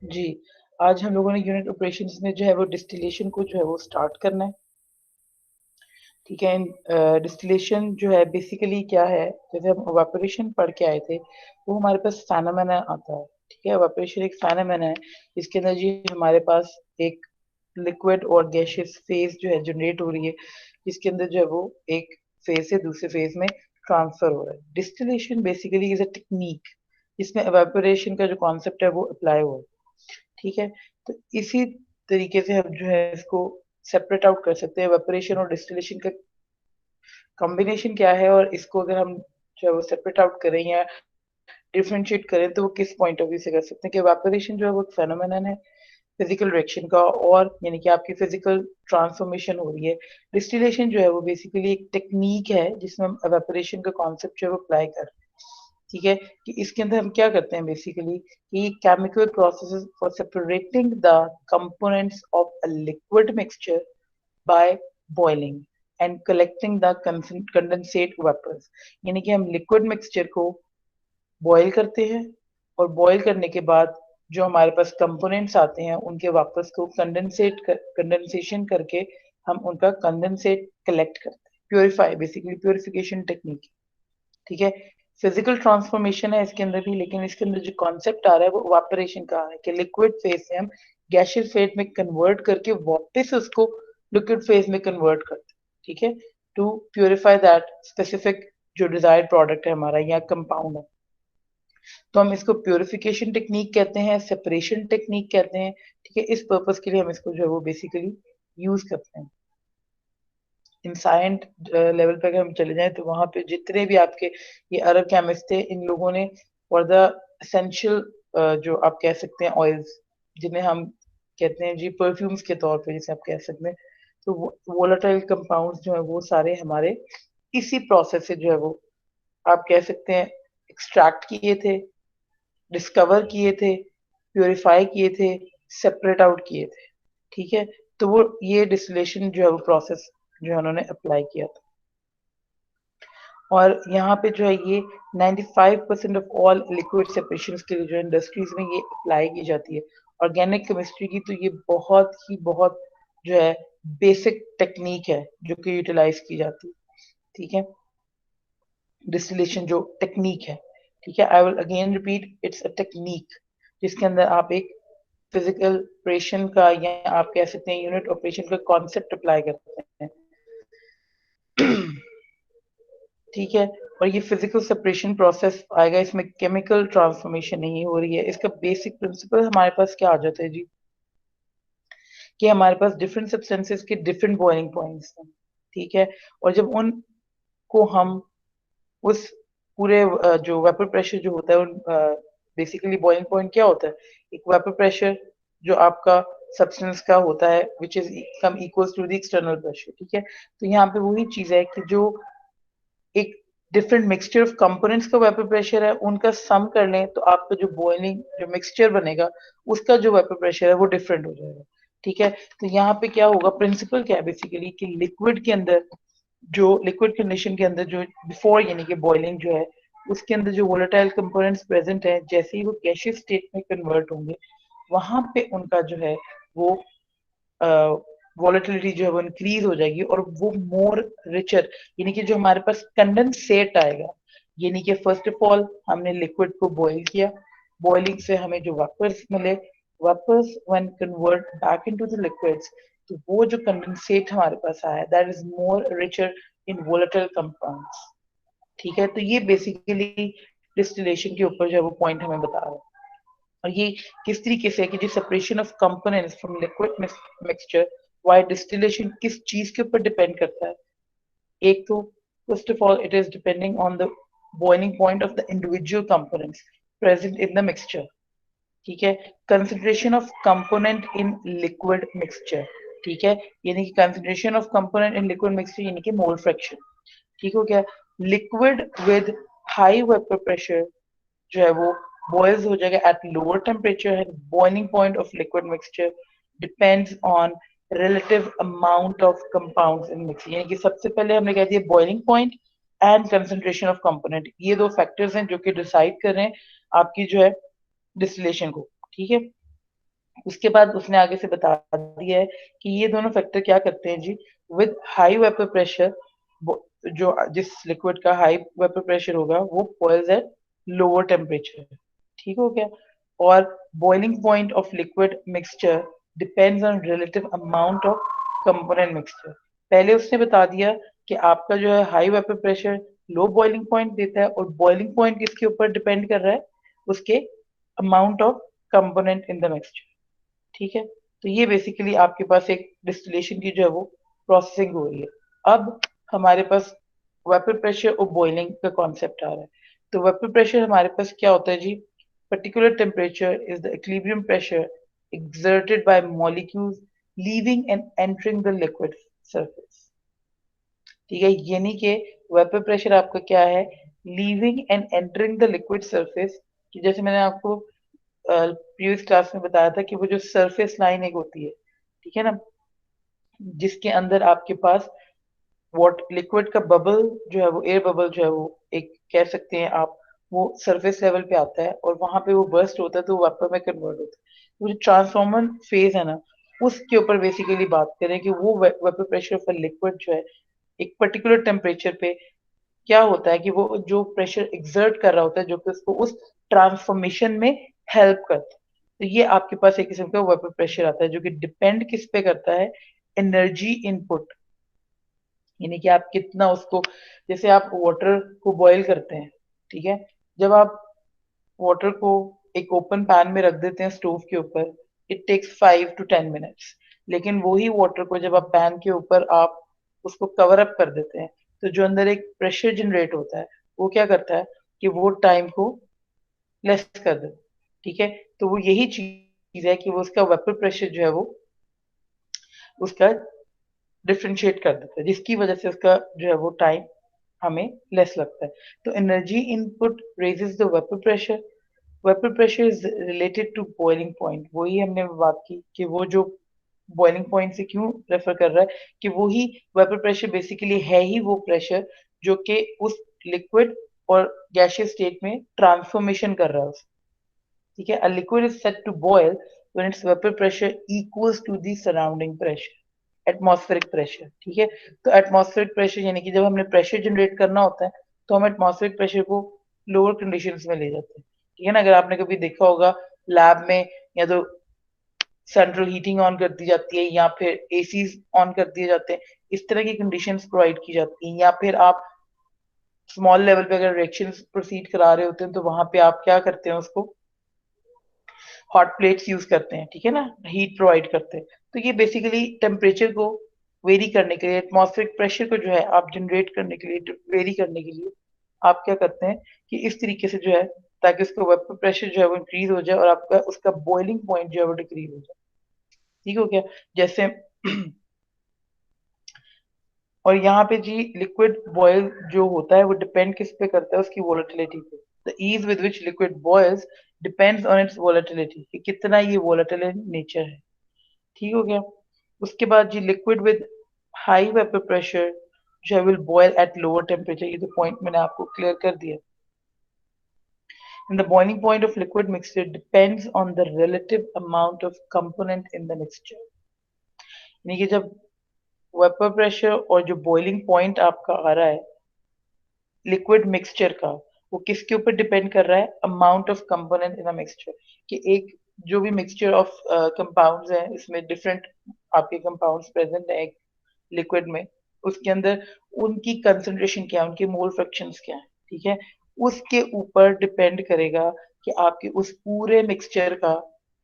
जी, आज हम लोगों ने यूनिट ऑपरेशंस में जो है वो डिस्टिलेशन को जो है वो स्टार्ट करना है, ठीक है? डिस्टिलेशन जो है बेसिकली क्या है, जैसे हम इवेपोरेशन पढ़ के आए थे, वो हमारे पास फेनोमेना आता है, ठीक है? इवेपोरेशन एक फेनोमेना है, इसके अंदर जी हमारे पास एक लिक्विड और गैसियस फेज़ जो है जनरेट हो रही है, जिसके अंदर जो है वो एक फेज़ से दूसरे फेज़ में ट्रांसफर हो रहा है। Distillation basically is a technique, जिसमें इवेपोरेशन का जो कॉन्सेप्ट है वो अप्लाई हुआ है। ठीक है? तो इसी तरीके से हम जो है इसको सेपरेट आउट कर सकते हैं इवेपोरेशन और डिस्टिलेशन का कॉम्बिनेशन क्या है और इसको अगर हम जो है वो सेपरेट आउट करें या डिफरेंशिएट करें तो वो किस पॉइंट ऑफ व्यू से कर सकते हैं कि इवेपोरेशन जो है वो एक फेनोमेनन है फिजिकल रिएक्शन का और यानी कि आपकी फिजिकल ट्रांसफॉर्मेशन हो रही है। डिस्टिलेशन जो है वो बेसिकली एक टेक्नीक है जिसमें हम इवेपोरेशन का कॉन्सेप्ट जो है वो अप्लाई कर रहे हैं। ठीक है? कि इसके अंदर हम क्या करते हैं बेसिकली कि chemical processes for separating the components of a liquid mixture by boiling and collecting the condensate vapours. यानी कि हम लिक्विड मिक्सचर को बॉयल करते हैं और बॉयल करने के बाद जो हमारे पास कंपोनेंट्स आते हैं उनके वापस को कंडेंसेशन करके हम उनका कंडेंसेट कलेक्ट करते हैं, प्योरीफाई बेसिकली प्योरिफिकेशन टेक्निक। ठीक है? फिजिकल ट्रांसफॉर्मेशन है इसके अंदर भी, लेकिन इसके अंदर जो कॉन्सेप्ट आ रहा है वो इवेपोरेशन का है कि लिक्विड फेज से हम गैसियस फेज में कन्वर्ट करके वापस उसको लिक्विड फेज में कन्वर्ट करते हैं। ठीक है? टू प्योरीफाई दैट स्पेसिफिक जो डिजायर्ड प्रोडक्ट है हमारा या कंपाउंड है। तो हम इसको प्योरिफिकेशन टेक्निक कहते हैं, सेपरेशन टेक्निक कहते हैं। ठीक है? इस पर्पस के लिए हम इसको जो है वो बेसिकली यूज करते हैं। इंसाइंट लेवल पे अगर हम चले जाएं तो वहां पे जितने भी आपके ये अरब केमिस्ट थे इन लोगों ने फॉर द एसेंशियल जो आप कह सकते हैं ऑयल्स जिन्हें हम कहते हैं जी परफ्यूम्स के तौर पे जिसे आप कह सकते हैं, तो वोलेटाइल कंपाउंड्स जो है वो सारे हमारे इसी प्रोसेस से जो है वो आप कह सकते हैं एक्सट्रैक्ट किए थे, डिस्कवर किए थे, प्यूरिफाई किए थे, सेपरेट आउट किए थे। ठीक है? तो वो ये डिस्टिलेशन जो है वो प्रोसेस जो है उन्होंने अप्लाई किया था। और यहाँ पे जो है ये 95% ऑफ ऑल लिक्विड सेपरेशन के लिए जो इंडस्ट्रीज में ये अप्लाई की जाती है। ऑर्गेनिक केमिस्ट्री की तो ये बहुत जो है बेसिक टेक्निक है जो कि यूटिलाइज की जाती है। ठीक है? डिस्टिलेशन जो टेक्निक है, ठीक है? I will again repeat, it's a technique जिसके अंदर आप एक फिजिकल ऑपरेशन का या आप कह सकते हैं यूनिट ऑपरेशन का कॉन्सेप्ट अप्लाई करते हैं। ठीक है? और ये फिजिकल सेपरेशन प्रोसेस आएगा, इसमें केमिकल ट्रांसफॉर्मेशन नहीं हो रही है। इसका बेसिक प्रिंसिपल हमारे पास क्या आ जाता है जी कि हमारे पास डिफरेंट सब्सटेंसेस के डिफरेंट बॉइलिंग पॉइंट्स हैं। ठीक है? और जब उनको हम उस पूरे जो वेपर प्रेशर जो होता है बेसिकली बॉइलिंग पॉइंट क्या होता है? एक वेपर प्रेशर जो आपका सब्सटेंस का होता है which is sum equals to the external pressure. ठीक है? तो यहाँ पे वही चीज है कि जो एक डिफरेंट मिक्सचर ऑफ कंपोनेंट्स का वेपर प्रेशर है उनका सम कर लें तो आपका जो बॉइलिंग जो मिक्सचर बनेगा उसका जो वेपर प्रेशर है वो डिफरेंट हो जाएगा। ठीक है? तो यहाँ पे क्या होगा, प्रिंसिपल क्या है बेसिकली कि लिक्विड के अंदर जो लिक्विड कंडीशन के अंदर जो बिफोर यानी कि बॉइलिंग जो है उसके अंदर जो वोलेटाइल कंपोनेंट्स प्रेजेंट है जैसे ही वो गैसियस स्टेट में कन्वर्ट होंगे वहां पे उनका जो है वो वॉलेटिलिटी जो है वो इंक्रीज हो जाएगी और वो मोर रिचर यानी कि जो हमारे पास कंडेंसेट आएगा, यानी कि फर्स्ट ऑफ ऑल हमने लिक्विड को बॉईल किया, बॉइलिंग से हमें जो वेपर्स मिले, vapours when convert back into the liquids, तो वो जो कंडेंसेट हमारे पास आया that is more richer in volatile compounds. ठीक है? तो ये बेसिकली डिस्टिलेशन के ऊपर जो है वो पॉइंट हमें बता रहा है। और ये किस तरीके से है कि जो separation of components from liquid mixture by distillation किस चीज के ऊपर डिपेंड करता है? एक तो first of all it is depending on the boiling point of the individual components present in the mixture. ठीक है? Concentration of component in liquid mixture. ठीक है? यानी कि concentration of component in liquid mixture यानी कि मोल फ्रैक्शन। ठीक हो गया? Liquid with high vapour pressure जो है वो बॉइल्स हो जाएगा एट लोअर टेम्परेचर है। Boiling point of liquid mixture depends on relative amount of compounds in mix, यानी कि सबसे पहले हमने कह दिया boiling point and concentration of component, ये दो फैक्टर्स हैं जो कि डिसाइड कर रहे हैं आपकी जो है डिस्टिलेशन को। ठीक है? उसके बाद उसने आगे से बता दिया है कि ये दोनों फैक्टर क्या करते हैं जी, विद हाई वेपर प्रेशर, जो जिस लिक्विड का हाई वेपर प्रेशर होगा वो बॉइल्स एट लोअर टेम्परेचर। ठीक हो गया। और boiling point of liquid mixture depends on relative amount of component mixture. पहले उसने बता दिया कि आपका जो है high vapour pressure low boiling point देता है, और बॉइलिंग पॉइंट किसके ऊपर डिपेंड कर रहा है, उसके amount of component in the mixture. ठीक है। तो ये बेसिकली आपके पास एक डिस्टिलेशन की जो है वो प्रोसेसिंग हो रही है। अब हमारे पास वेपर प्रेशर और बॉइलिंग का कॉन्सेप्ट आ रहा है। तो वेपर प्रेशर हमारे पास क्या होता है जी, particular temperature is the equilibrium pressure exerted by molecules leaving and entering the liquid surface। ठीक है, यानी कि वेपर प्रेशर आपका क्या है, leaving and entering the liquid surface. कि जैसे मैंने आपको प्रीवियस क्लास में बताया था कि वो जो सरफेस लाइन एक होती है, ठीक है ना, जिसके अंदर आपके पास वॉट लिक्विड का बबल जो है वो एयर बबल जो है वो एक कह सकते हैं आप, वो सरफेस लेवल पे आता है और वहां पे वो बर्स्ट होता है तो वेपर में कन्वर्ट होता है। वो जो ट्रांसफॉर्मर फेज है ना, उसके ऊपर बेसिकली बात करें कि वो वेपर प्रेशर ऑफ लिक्विड जो है एक पर्टिकुलर टेम्परेचर पे क्या होता है कि वो जो प्रेशर एक्सर्ट कर रहा होता है जो कि उसको उस ट्रांसफॉर्मेशन में हेल्प करता है। तो ये आपके पास एक किस्म का वेपर प्रेशर आता है जो कि डिपेंड किस पे करता है, एनर्जी इनपुट, यानी कि आप कितना उसको, जैसे आप वाटर को बॉईल करते हैं, ठीक है, जब आप वाटर को एक ओपन पैन में रख देते हैं स्टोव के ऊपर, इट टेक्स 5 to 10 मिनट्स। लेकिन वही वाटर को जब आप पैन के ऊपर आप उसको कवर अप कर देते हैं, तो जो अंदर एक प्रेशर जनरेट होता है वो क्या करता है कि वो टाइम को लेस कर देता है। ठीक है। तो वो यही चीज है कि वो उसका वेपर प्रेशर जो है वो उसका डिफरेंशिएट कर देता है, जिसकी वजह से उसका जो है वो टाइम हमें लेस लगता है। तो energy input raises the vapour pressure. Vapour pressure is related to boiling point. वही हमने बात की कि वो जो बॉइलिंग पॉइंट से क्यों रेफर कर रहा है कि वो ही वेपर प्रेशर बेसिकली है ही वो प्रेशर जो कि उस लिक्विड और गैसियस स्टेट में ट्रांसफॉर्मेशन कर रहा है उसे। ठीक है। A liquid is set to boil when its vapour pressure equals to the surrounding pressure, atmospheric pressure. ठीक है। तो एटमॉस्फेरिक प्रेशर यानी कि जब हमने प्रेशर जनरेट करना होता है तो हम एटमॉस्फेरिक प्रेशर को लोअर कंडीशंस में ले जाते हैं। ठीक है ना। अगर आपने कभी देखा होगा लैब में, या तो सेंट्रल हीटिंग ऑन कर दी जाती है या फिर एसीज ऑन कर दिए जाते हैं, इस तरह की कंडीशंस प्रोवाइड की जाती हैं। या फिर आप स्मॉल लेवल पे अगर रिएक्शंस प्रोसीड करा रहे होते हैं तो वहां पे आप क्या करते हैं, उसको हॉट प्लेट्स यूज करते हैं, ठीक है ना, हीट प्रोवाइड करते हैं। तो ये बेसिकली टेम्परेचर को वेरी करने के लिए, एटमॉस्फेरिक प्रेशर को जो है आप जनरेट करने के लिए, वेरी करने के लिए आप क्या करते हैं कि इस तरीके से जो है, ताकि उसका वेपर प्रेशर जो है वो इंक्रीज हो जाए और आपका उसका बॉइलिंग पॉइंट जो है वो डिक्रीज हो जाए। ठीक हो गया। जैसे और यहाँ पे जी लिक्विड बॉयल जो होता है वो डिपेंड किस पे करता है, उसकी वोलेटिलिटी पे। The ease with which liquid boils depends on its volatility, कि कितना ये वोलेटाइल इन नेचर है। ठीक हो गया। उसके बाद जी liquid with high vapour pressure जो है will boil at lower temperature. ये तो पॉइंट मैंने आपको क्लियर कर दिया। And the boiling point of liquid mixture depends on the relative amount of component in the mixture। यानी कि जब वेपर प्रेशर और जो बॉइलिंग पॉइंट आपका आ रहा है लिक्विड मिक्सचर का, वो किसके ऊपर डिपेंड कर रहा है, amount of component in a mixture. कि एक जो भी मिक्सचर ऑफ कंपाउंड्स है, इसमें डिफरेंट आपके कंपाउंड्स प्रेजेंट है एक लिक्विड में, उसके अंदर उनकी कंसंट्रेशन क्या है, उनके मोल फ्रैक्शंस क्या है, ठीक है, उसके ऊपर डिपेंड करेगा कि आपके उस पूरे मिक्सचर का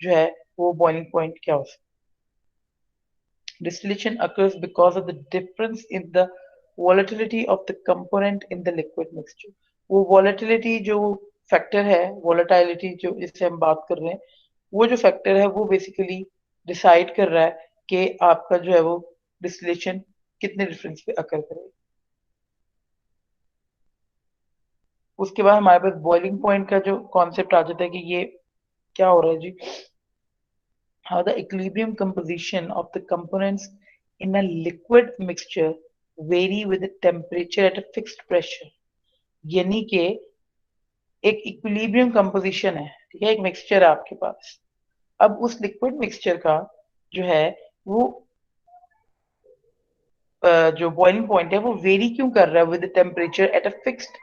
जो है वो बॉइलिंग पॉइंट क्या हो सकता है। Distillation occurs because of the difference in the volatility of the component in the liquid mixture। वो volatility जो फैक्टर है, volatility जो जिससे हम बात कर रहे हैं, वो जो फैक्टर है वो बेसिकली डिसाइड कर रहा है कि आपका जो है वो डिस्टिलेशन कितने डिफरेंस पे अकर करेगा। उसके बाद हमारे पास बॉइलिंग पॉइंट का जो कॉन्सेप्ट आ जाता है कि ये क्या हो रहा है जी, how the equilibrium composition of the components in a liquid mixture vary with the temperature at a fixed pressure। यानी कि एक इक्विलिब्रियम कंपोजिशन है, ठीक है, एक मिक्सचर है आपके पास। अब उस लिक्विड मिक्सचर का जो है वो जो बॉइलिंग पॉइंट है वो वेरी क्यों कर रहा है with temperature at a fixed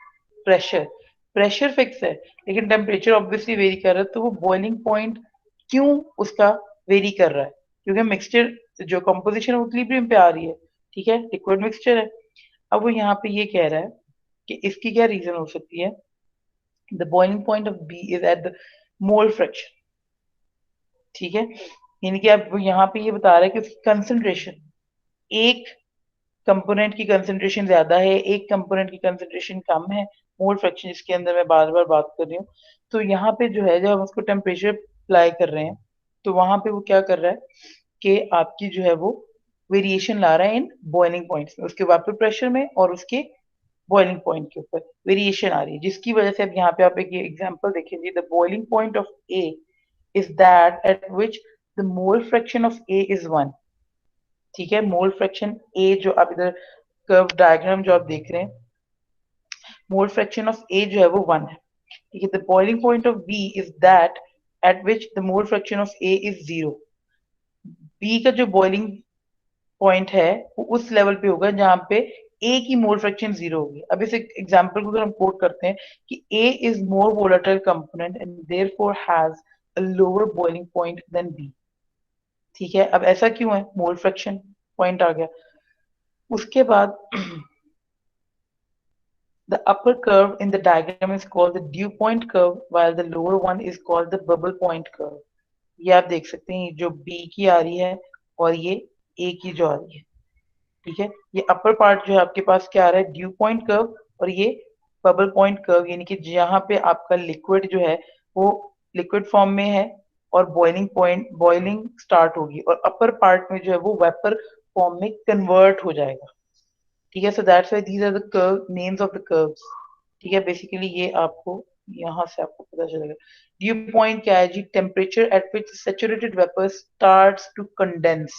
pressure. Pressure fix है लेकिन टेम्परेचर ऑब्वियसली वेरी कर रहा है, तो वो बॉइलिंग पॉइंट क्यों उसका वेरी कर रहा है? क्योंकि मिक्सचर जो कंपोजिशन है वो इक्विलिब्रियम पे आ रही है, ठीक है, लिक्विड मिक्सचर है। अब वो यहाँ पे ये कह रहा है कि इसकी क्या रीजन हो सकती है। The boiling point of B is at the mole fraction, ठीक है, यानी कि अब वो यहाँ पे ये बता रहा है कि उसकी कंसंट्रेशन, एक कंपोनेंट की कंसंट्रेशन ज्यादा है, एक कंपोनेंट की कंसंट्रेशन कम है, मोल फ्रैक्शन जिसके अंदर मैं बार बार बात कर रही हूँ। तो यहाँ पे जो है जब हम उसको टेम्परेचर अप्लाई कर रहे हैं तो वहां पे वो क्या कर रहा है कि आपकी जो है वो वेरिएशन ला रहा है इन बॉइलिंग पॉइंट्स में, उसके वेपर प्रेशर में और उसके बॉइलिंग पॉइंट के ऊपर वेरिएशन आ रही है, जिसकी वजह से अब यहाँ पे आप एक एग्जांपल देखेंगे। The boiling point of A is that at which the mole fraction of A is 1, ठीक है। मोल फ्रैक्शन ए जो आप इधर कर्व डायग्राम जो आप देख रहे हैं, मोल फ्रैक्शन ऑफ ए जो है वो 1 है, ठीक है। The boiling point of B is that at which the mole fraction of A is 0। B का जो बॉइलिंग पॉइंट है वो उस लेवल पे होगा जहां पे ए की मोल फ्रैक्शन 0 होगी। अब इस एग्जांपल को अगर हम कोट करते हैं कि A is more volatile component and therefore has a lower boiling point than B, ठीक है। अब ऐसा क्यों है? मोल फ्रैक्शन पॉइंट आ गया। उसके बाद the upper curve in the diagram is called the dew point curve while the lower one is called the bubble point curve। ये आप देख सकते हैं, जो B की आ रही है और ये A की जो आ रही है, ठीक है। ये अपर पार्ट जो है आपके पास क्या आ रहा है, ड्यू पॉइंट कर्व, और ये बबल पॉइंट कर्व, यानी कि जहां पे आपका लिक्विड जो है वो लिक्विड फॉर्म में है और बॉइलिंग पॉइंट बॉइलिंग स्टार्ट होगी और अपर पार्ट में जो है वो वेपर फॉर्म में कन्वर्ट हो जाएगा, ठीक है। So that's why these are the curve names of the curves, ठीक है। बेसिकली ये आपको यहाँ से आपको पता चलेगा। ड्यू पॉइंट क्या है जी? Temperature at which saturated vapour starts to condense,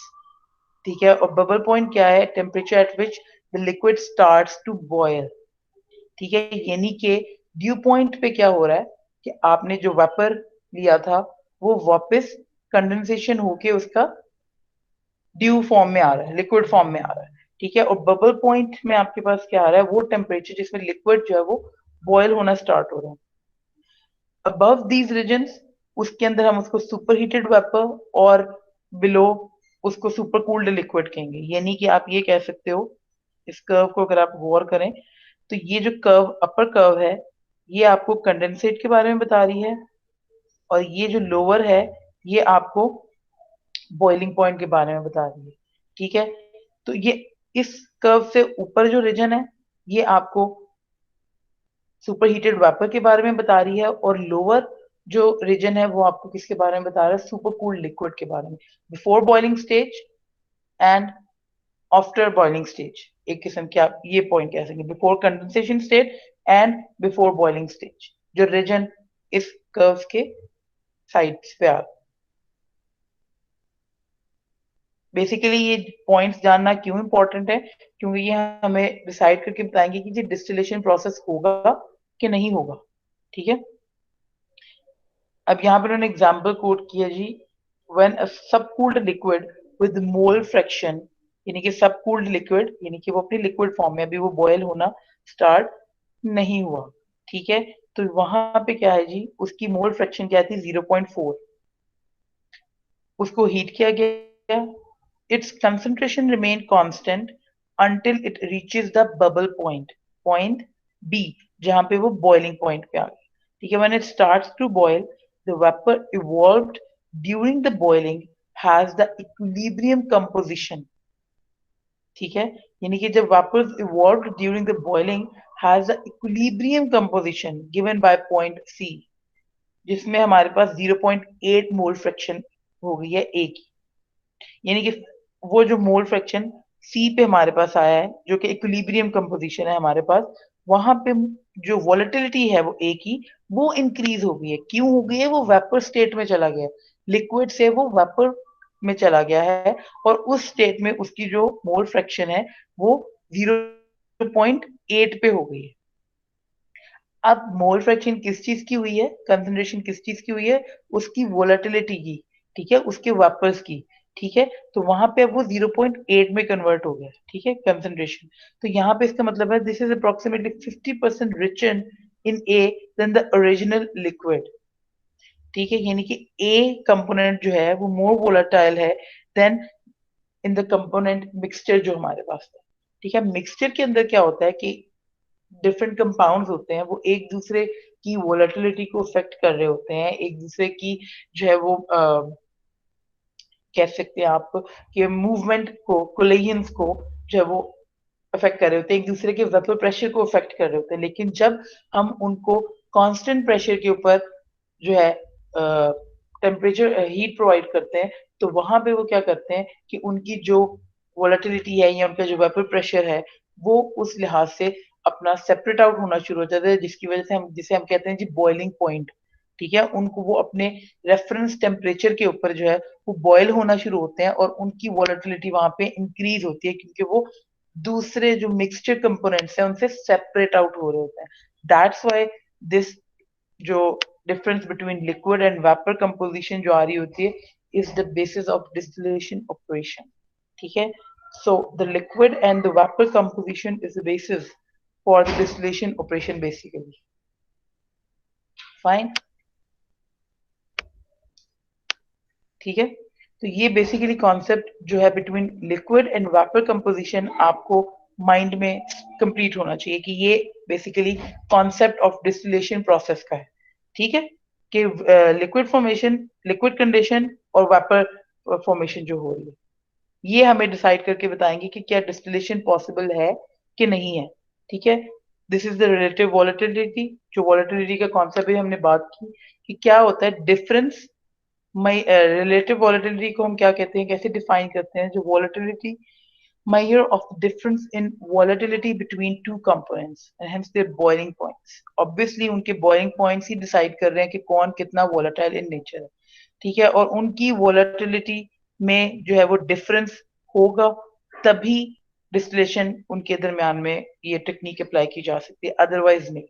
ठीक है। और बबल पॉइंट क्या है? Temperature at which the liquid starts to boil, ठीक है। यानी कि ड्यू पॉइंट पे क्या हो रहा है कि आपने जो वेपर लिया था वो वापस कंडेंसेशन होके उसका ड्यू फॉर्म में आ रहा है, लिक्विड फॉर्म में आ रहा है, ठीक है। और बबल पॉइंट में आपके पास क्या आ रहा है? वो टेम्परेचर जिसमें लिक्विड जो है वो बॉयल होना स्टार्ट हो रहा है। अबव दीज रीजन्स उसके अंदर हम उसको सुपर हीटेड वेपर और बिलो उसको सुपर कूल्ड लिक्विड कहेंगे। यानी कि आप ये कह सकते हो, इस कर्व को अगर आप गौर करें तो ये जो कर्व अपर कर्व है ये आपको कंडेंसेट के बारे में बता रही है और ये जो लोअर है ये आपको बॉइलिंग पॉइंट के बारे में बता रही है, ठीक है। तो ये इस कर्व से ऊपर जो रीजन है ये आपको सुपर हीटेड वेपर के बारे में बता रही है और लोअर जो रीजन है वो आपको किसके बारे में बता रहा है? सुपर कूल्ड लिक्विड के बारे में, before boiling stage and after boiling stage. एक किस्म के आप ये पॉइंट कह सकेंगे, before condensation stage and before boiling stage, जो रीजन इस कर्व के साइड्स पे आ। बेसिकली ये पॉइंट्स जानना क्यों इंपॉर्टेंट है? क्योंकि ये हमें डिसाइड करके बताएंगे कि ये डिस्टिलेशन प्रोसेस होगा कि नहीं होगा, ठीक है। अब यहाँ पर उन्होंने एग्जाम्पल कोट किया जी, when a subcooled liquid with mole fraction, यानी कि सबकूल्ड लिक्विड यानी कि वो अपनी लिक्विड फॉर्म में, अभी वो बॉयल होना स्टार्ट नहीं हुआ, ठीक है। तो वहां पे क्या है जी, उसकी मोल फ्रैक्शन क्या थी? 0.4। उसको हीट किया गया, its concentration remained constant until it reaches the bubble point, point B, जहां पे वो boiling point पे आ गई, ठीक है। When it starts to boil, the vapor evolved during the boiling has the equilibrium composition, ठीक है। यानी कि जब vapors evolved during the boiling has the equilibrium composition given by point C, जिसमें हमारे पास 0.8 मोल फ्रैक्शन हो गई है A की, यानी कि वो जो मोल फ्रैक्शन सी पे हमारे पास आया है जो कि इक्विलिब्रियम कंपोजिशन है हमारे पास, वहां पे जो वॉलेटिलिटी है वो ए की वो इंक्रीज हो गई है। क्यों हो गई है? वो वेपर स्टेट में चला गया, लिक्विड से वो वेपर में चला गया है और उस स्टेट में उसकी जो मोल फ्रैक्शन है वो 0.8 पे हो गई है। अब मोल फ्रैक्शन किस चीज की हुई है? कंसंट्रेशन किस चीज की हुई है? उसकी वोलेटिलिटी की, ठीक है, उसके वेपर्स की, ठीक है, तो वहां पे अब वो 0.8 में कन्वर्ट हो गया, ठीक है, कंसंट्रेशन। तो यहाँ पे इसका मतलब है this is approximately 50% richer in A than the original liquid, ठीक है, यानी कि ए कंपोनेंट जो है वो मोर वोलेटाइल है than in the component mixture जो हमारे पास है, ठीक है। मिक्सचर के अंदर क्या होता है कि डिफरेंट कंपाउंड्स होते हैं, वो एक दूसरे की वोलेटिलिटी को अफेक्ट कर रहे होते हैं, एक दूसरे की जो है वो कह सकते हैं आप कि मूवमेंट को, कोलिजन्स को जो है वो अफेक्ट कर रहे होते हैं, एक दूसरे के वेपर प्रेशर को अफेक्ट कर रहे होते हैं। लेकिन जब हम उनको कांस्टेंट प्रेशर के ऊपर जो है टेम्परेचर हीट प्रोवाइड करते हैं, तो वहां पे वो क्या करते हैं कि उनकी जो वोलेटिलिटी है या उनका जो वेपर प्रेशर है वो उस लिहाज से अपना सेपरेट आउट होना शुरू हो जाता है, जिसकी वजह से हम जिसे हम कहते हैं जी बॉइलिंग पॉइंट, ठीक है। उनको वो अपने रेफरेंस टेम्परेचर के ऊपर जो है वो बॉयल होना शुरू होते हैं और उनकी वोलेटिलिटी वहां पे इंक्रीज होती है, क्योंकि वो दूसरे जो मिक्सचर कंपोनेंट्स हैं उनसे सेपरेट आउट हो रहे होते हैं। दैट्स व्हाई दिस जो difference between liquid and vapour composition जो आ रही होती है is the basis of distillation operation, ठीक है। So the liquid and the vapour composition is the basis for the distillation operation basically. Fine, ठीक है। तो ये बेसिकली कॉन्सेप्ट जो है between liquid and vapour composition आपको माइंड में कंप्लीट होना चाहिए कि ये basically concept of distillation process का है, ठीक है, कि लिक्विड फॉर्मेशन, लिक्विड कंडीशन और वेपर फॉर्मेशन जो हो रही है ये हमें डिसाइड करके बताएंगे कि क्या डिस्टिलेशन पॉसिबल है कि नहीं है, ठीक है। This is the relative volatility, जो वॉलेटिलिटी का कॉन्सेप्ट भी हमने बात की कि क्या होता है डिफरेंस। रिलेटिव वॉलेटिलिटी को हम क्या कहते हैं, कैसे डिफाइन करते हैं, जो volatility measure of the difference in volatility between two components and hence their boiling points. Obviously उनके boiling points ही decide कर रहे हैं कि कौन कितना volatile in nature है, ठीक है, और उनकी volatility में जो है वो difference होगा तभी distillation उनके दरमियान में ये टेक्निक अप्लाई की जा सकती है, अदरवाइज नहीं।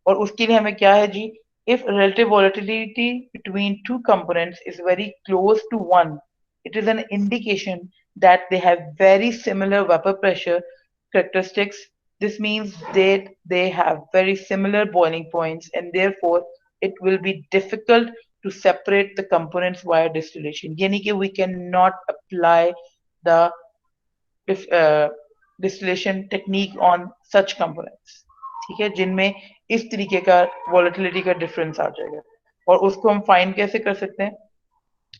और उसके लिए हमें क्या है जी, if relative volatility between two components is very close to one, it is an indication that they have very similar vapor pressure characteristics. This means that they have very similar boiling points and therefore it will be difficult to separate the components via distillation. यानी कि we cannot apply the distillation technique on such components, ठीक है, जिनमें इस तरीके का volatility का difference आ जाएगा। और उसको हम फाइंड कैसे कर सकते हैं,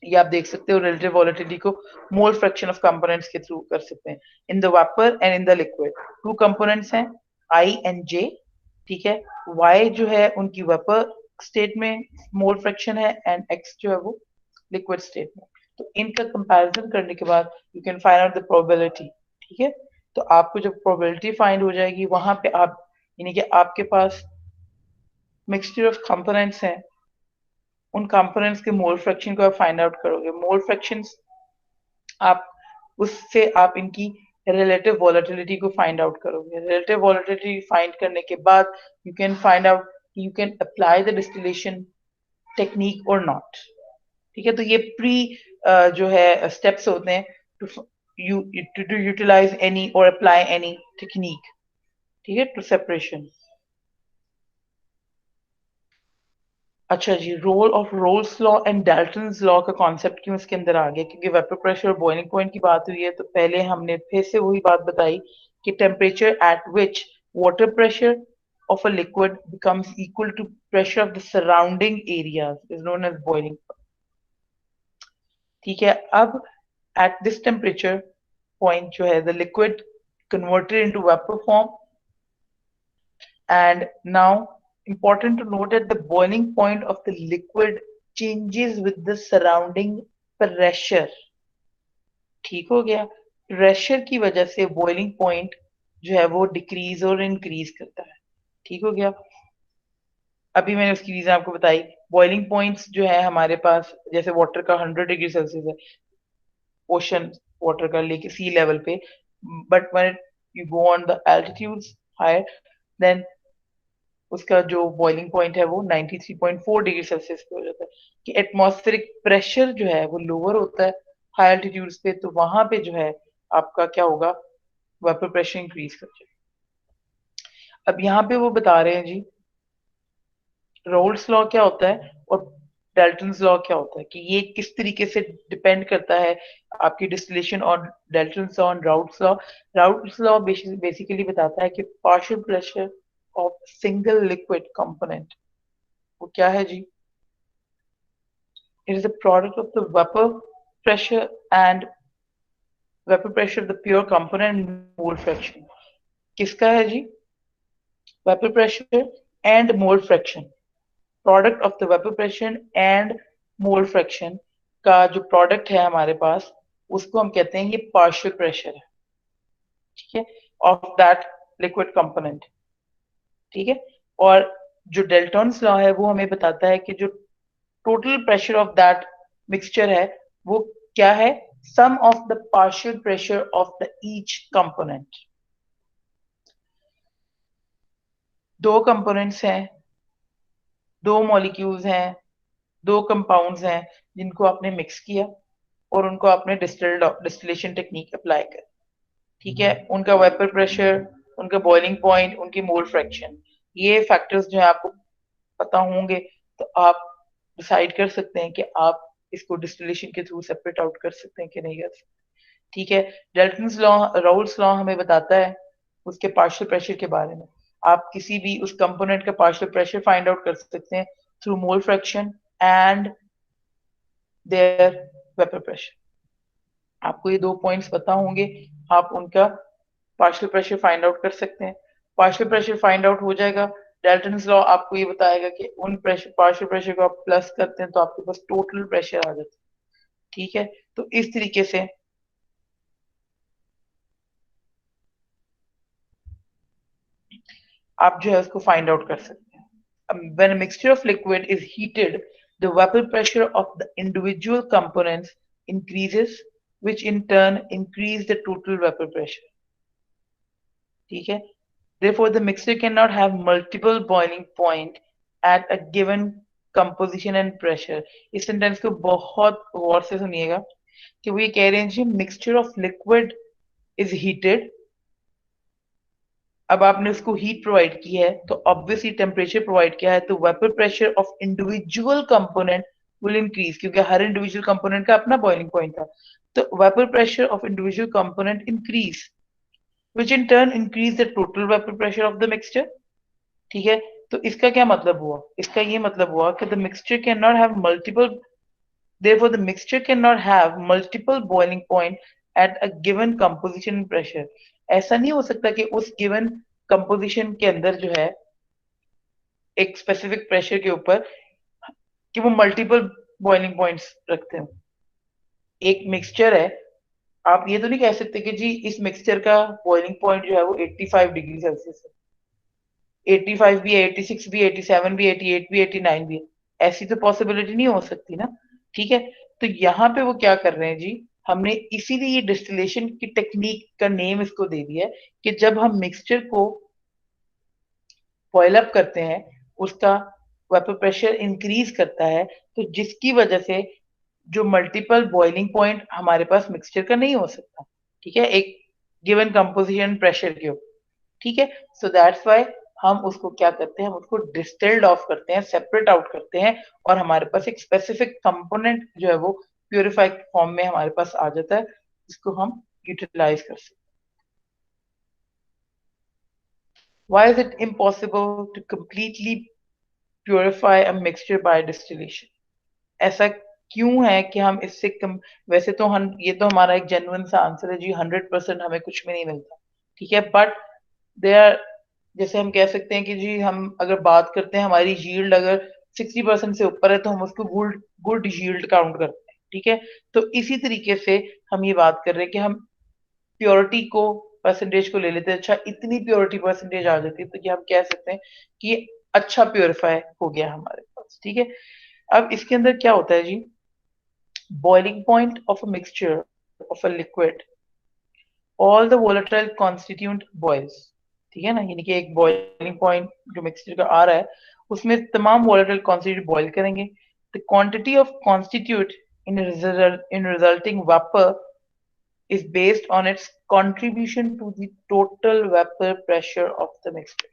ये आप देख सकते हो रिलेटिव वॉलेटिलिटी को मोल फ्रैक्शन ऑफ कंपोनेंट्स के थ्रू कर सकते हैं। In the vapour and in the liquid two components हैं आई एंड जे, ठीक है। वाई जो है उनकी वेपर स्टेट में मोल फ्रैक्शन है एंड एक्स जो है वो लिक्विड स्टेट में। तो इनका कंपैरिजन करने के बाद you can find out the probability, ठीक है। तो आपको जब प्रोबेबिलिटी फाइंड हो जाएगी वहां पे आप यानी कि आपके पास मिक्सचर ऑफ कंपोनेंट्स हैं, उन कंपोनेंट्स के मोल फ्रैक्शन को आप फाइंड आउट करोगे। मोल फ्रैक्शंस आप उससे आप इनकी रिलेटिव वॉलेटिलिटी को फाइंड आउट करोगे। रिलेटिव वॉलेटिलिटी फाइंड करने के बाद you can find out you can apply the distillation technique और नॉट, ठीक है। तो ये प्री जो है स्टेप्स होते हैं to you to utilise any or apply any technique, ठीक है, टू सेपरेशन। अच्छा जी, role of Raoult's law and Dalton's law का कॉन्सेप्ट क्यों इसके अंदर आ गया, क्योंकि वेपर प्रेशर और बॉइलिंग पॉइंट की बात हुई है तो पहले हमने फिर से वही बात बताई कि temperature at which water pressure of a liquid becomes equal to pressure of the surrounding areas is known as boiling point, ठीक है। अब at this temperature point जो है the liquid converted into vapor form, and now important to note that the boiling point of the liquid changes with the surrounding pressure, ठीक हो गया। Pressure की वजह से बॉइलिंग पॉइंट जो है वो डिक्रीज और इंक्रीज करता है, ठीक हो गया। अभी मैंने उसकी रीजन आपको बताई। बॉइलिंग पॉइंट्स जो है हमारे पास जैसे वाटर का 100 डिग्री सेल्सियस है, ओशन वाटर का लेके सी लेवल पे, but when you go on the altitudes higher than उसका जो बॉइलिंग पॉइंट है वो 93.4 डिग्री सेल्सियस पे हो जाता है। कि एटमॉस्फेरिक प्रेशर जो है वो लोअर होता है हाई एल्टीट्यूड्स पे, तो वहां पे जो है आपका क्या होगा, वेपर प्रेशर इंक्रीज कर जाएगा। अब यहाँ पे वो बता रहे हैं जी रोल्स लॉ क्या होता है और डाल्टन्स लॉ क्या होता है, कि ये किस तरीके से डिपेंड करता है आपकी डिस्टिलेशन और डाल्टन्स लॉ और Raoult's law. Raoult's law basically बताता है कि partial pressure of single liquid component वो क्या है जी, it is the product of the vapour pressure of the pure component mole fraction. किसका है जी, vapour pressure and mole fraction, product of the vapour pressure and mole fraction का जो product है हमारे पास उसको हम कहते हैं ये पार्शियल प्रेशर है, ठीक है, ऑफ दैट लिक्विड कंपोनेंट, ठीक है। और जो डेल्टन्स लॉ है वो हमें बताता है कि जो total pressure of that mixture है वो क्या है, sum of the partial pressure of the each component. दो कंपोनेंट्स हैं, दो मॉलिक्यूल्स हैं, दो कंपाउंड्स हैं जिनको आपने मिक्स किया और उनको आपने डिस्टिलेशन टेक्निक अप्लाई कर, ठीक है। उनका वेपर प्रेशर, उनका बॉइलिंग पॉइंट, उनकी मोल फ्रैक्शन, ये फैक्टर्स जो है आपको पता होंगे तो आप डिसाइड कर सकते हैं कि आप इसको डिस्टिलेशन के थ्रू सेपरेट आउट कर सकते हैं कि नहीं कर सकते, ठीक है। डाल्टन्स लॉ, राउल्स लॉ हमें बताता है उसके पार्शियल प्रेशर के बारे में। आप किसी भी उस कंपोनेंट का पार्शियल प्रेशर फाइंड आउट कर सकते हैं through mole fraction and their vapour pressure. आपको ये दो पॉइंट्स पता होंगे, आप उनका पार्शियल प्रेशर फाइंड आउट कर सकते हैं। पार्शियल प्रेशर फाइंड आउट हो जाएगा, डाल्टन्स लॉ आपको ये बताएगा कि उन प्रेशर पार्शियल प्रेशर को आप प्लस करते हैं तो आपके पास टोटल प्रेशर आ जाता है, ठीक है। तो इस तरीके से आप जो है उसको फाइंड आउट कर सकते हैं। When a mixture of liquid is heated, the vapor pressure of the individual components increases, which in turn increase the total vapor pressure, ठीक है। Therefore, the mixture cannot have multiple boiling point at a given composition and pressure। इस sentence को बहुत गौर से सुनिएगा कि वो ये कह रहे हैं जी mixture of liquid is heated. अब आपने उसको हीट प्रोवाइड की है तो ऑब्वियसली टेम्परेचर प्रोवाइड किया है, तो vapour pressure of individual component will increase, क्योंकि हर इंडिविजुअल कंपोनेंट का अपना बॉइलिंग पॉइंट था। तो vapour pressure of individual component increase, which in turn increase the total vapor pressure of the mixture, ठीक है। तो इसका क्या मतलब हुआ, इसका ये मतलब हुआ कि the mixture cannot have multiple, therefore the mixture cannot have multiple boiling point at a given composition and pressure। ऐसा नहीं हो सकता कि उस given composition के अंदर जो है एक स्पेसिफिक प्रेशर के ऊपर कि वो मल्टीपल बॉइलिंग पॉइंट्स रखते हो। एक मिक्सचर है, आप ये तो नहीं कह सकते कि जी इस मिक्सचर का बॉइलिंग पॉइंट जो है वो 85 डिग्री सेल्सियस है, 85 भी है, 86 भी है, 87 भी, 88 भी, 89 भी है, ऐसी तो पॉसिबिलिटी नहीं हो सकती ना, ठीक है। तो यहाँ पे वो क्या कर रहे हैं जी, हमने इसीलिए डिस्टिलेशन की टेक्निक का नेम इसको दे दिया है कि जब हम मिक्सचर को बॉयल अप करते हैं उसका वेपर प्रेशर इंक्रीज करता है, तो जिसकी वजह से जो मल्टीपल बॉइलिंग पॉइंट हमारे पास मिक्सचर का नहीं हो सकता, ठीक है, एक गिवन कंपोजिशन प्रेशर के ऊपर, ठीक है। सो दैट्स व्हाई हम उसको क्या करते हैं, हम उसको डिस्टिल्ड ऑफ करते हैं, सेपरेट आउट करते हैं और हमारे पास एक स्पेसिफिक कंपोनेंट जो है वो प्योरीफाइड फॉर्म में हमारे पास आ जाता है, जिसको हम यूटिलाइज कर सकते हैं। Why is it impossible to completely purify a mixture by distillation? ऐसा क्यों है कि हम इससे कम, वैसे तो हम ये तो हमारा एक जेन्युइन सा आंसर है जी 100% हमें कुछ भी नहीं मिलता, ठीक है, बट दे आर, जैसे हम कह सकते हैं कि जी हम अगर बात करते हैं हमारी यील्ड अगर 60% से ऊपर है तो हम उसको गुड गुड यील्ड काउंट करते हैं, ठीक है। तो इसी तरीके से हम ये बात कर रहे हैं कि हम प्योरिटी को परसेंटेज को ले लेते हैं, अच्छा इतनी प्योरिटी परसेंटेज आ जाती है तो ये हम कह सकते हैं कि अच्छा प्योरीफाई हो गया हमारे पास, ठीक है। अब इसके अंदर क्या होता है जी, boiling point of a mixture of a liquid, all the volatile constituent boils, ठीक है ना, यानी कि एक बॉइलिंग पॉइंट जो मिक्सचर का आ रहा है उसमें तमाम वोलेटाइल कॉन्स्टिट्यूट बॉईल करेंगे। The quantity of constitute in resulting vapour is based on its contribution to the total vapor pressure of the mixture.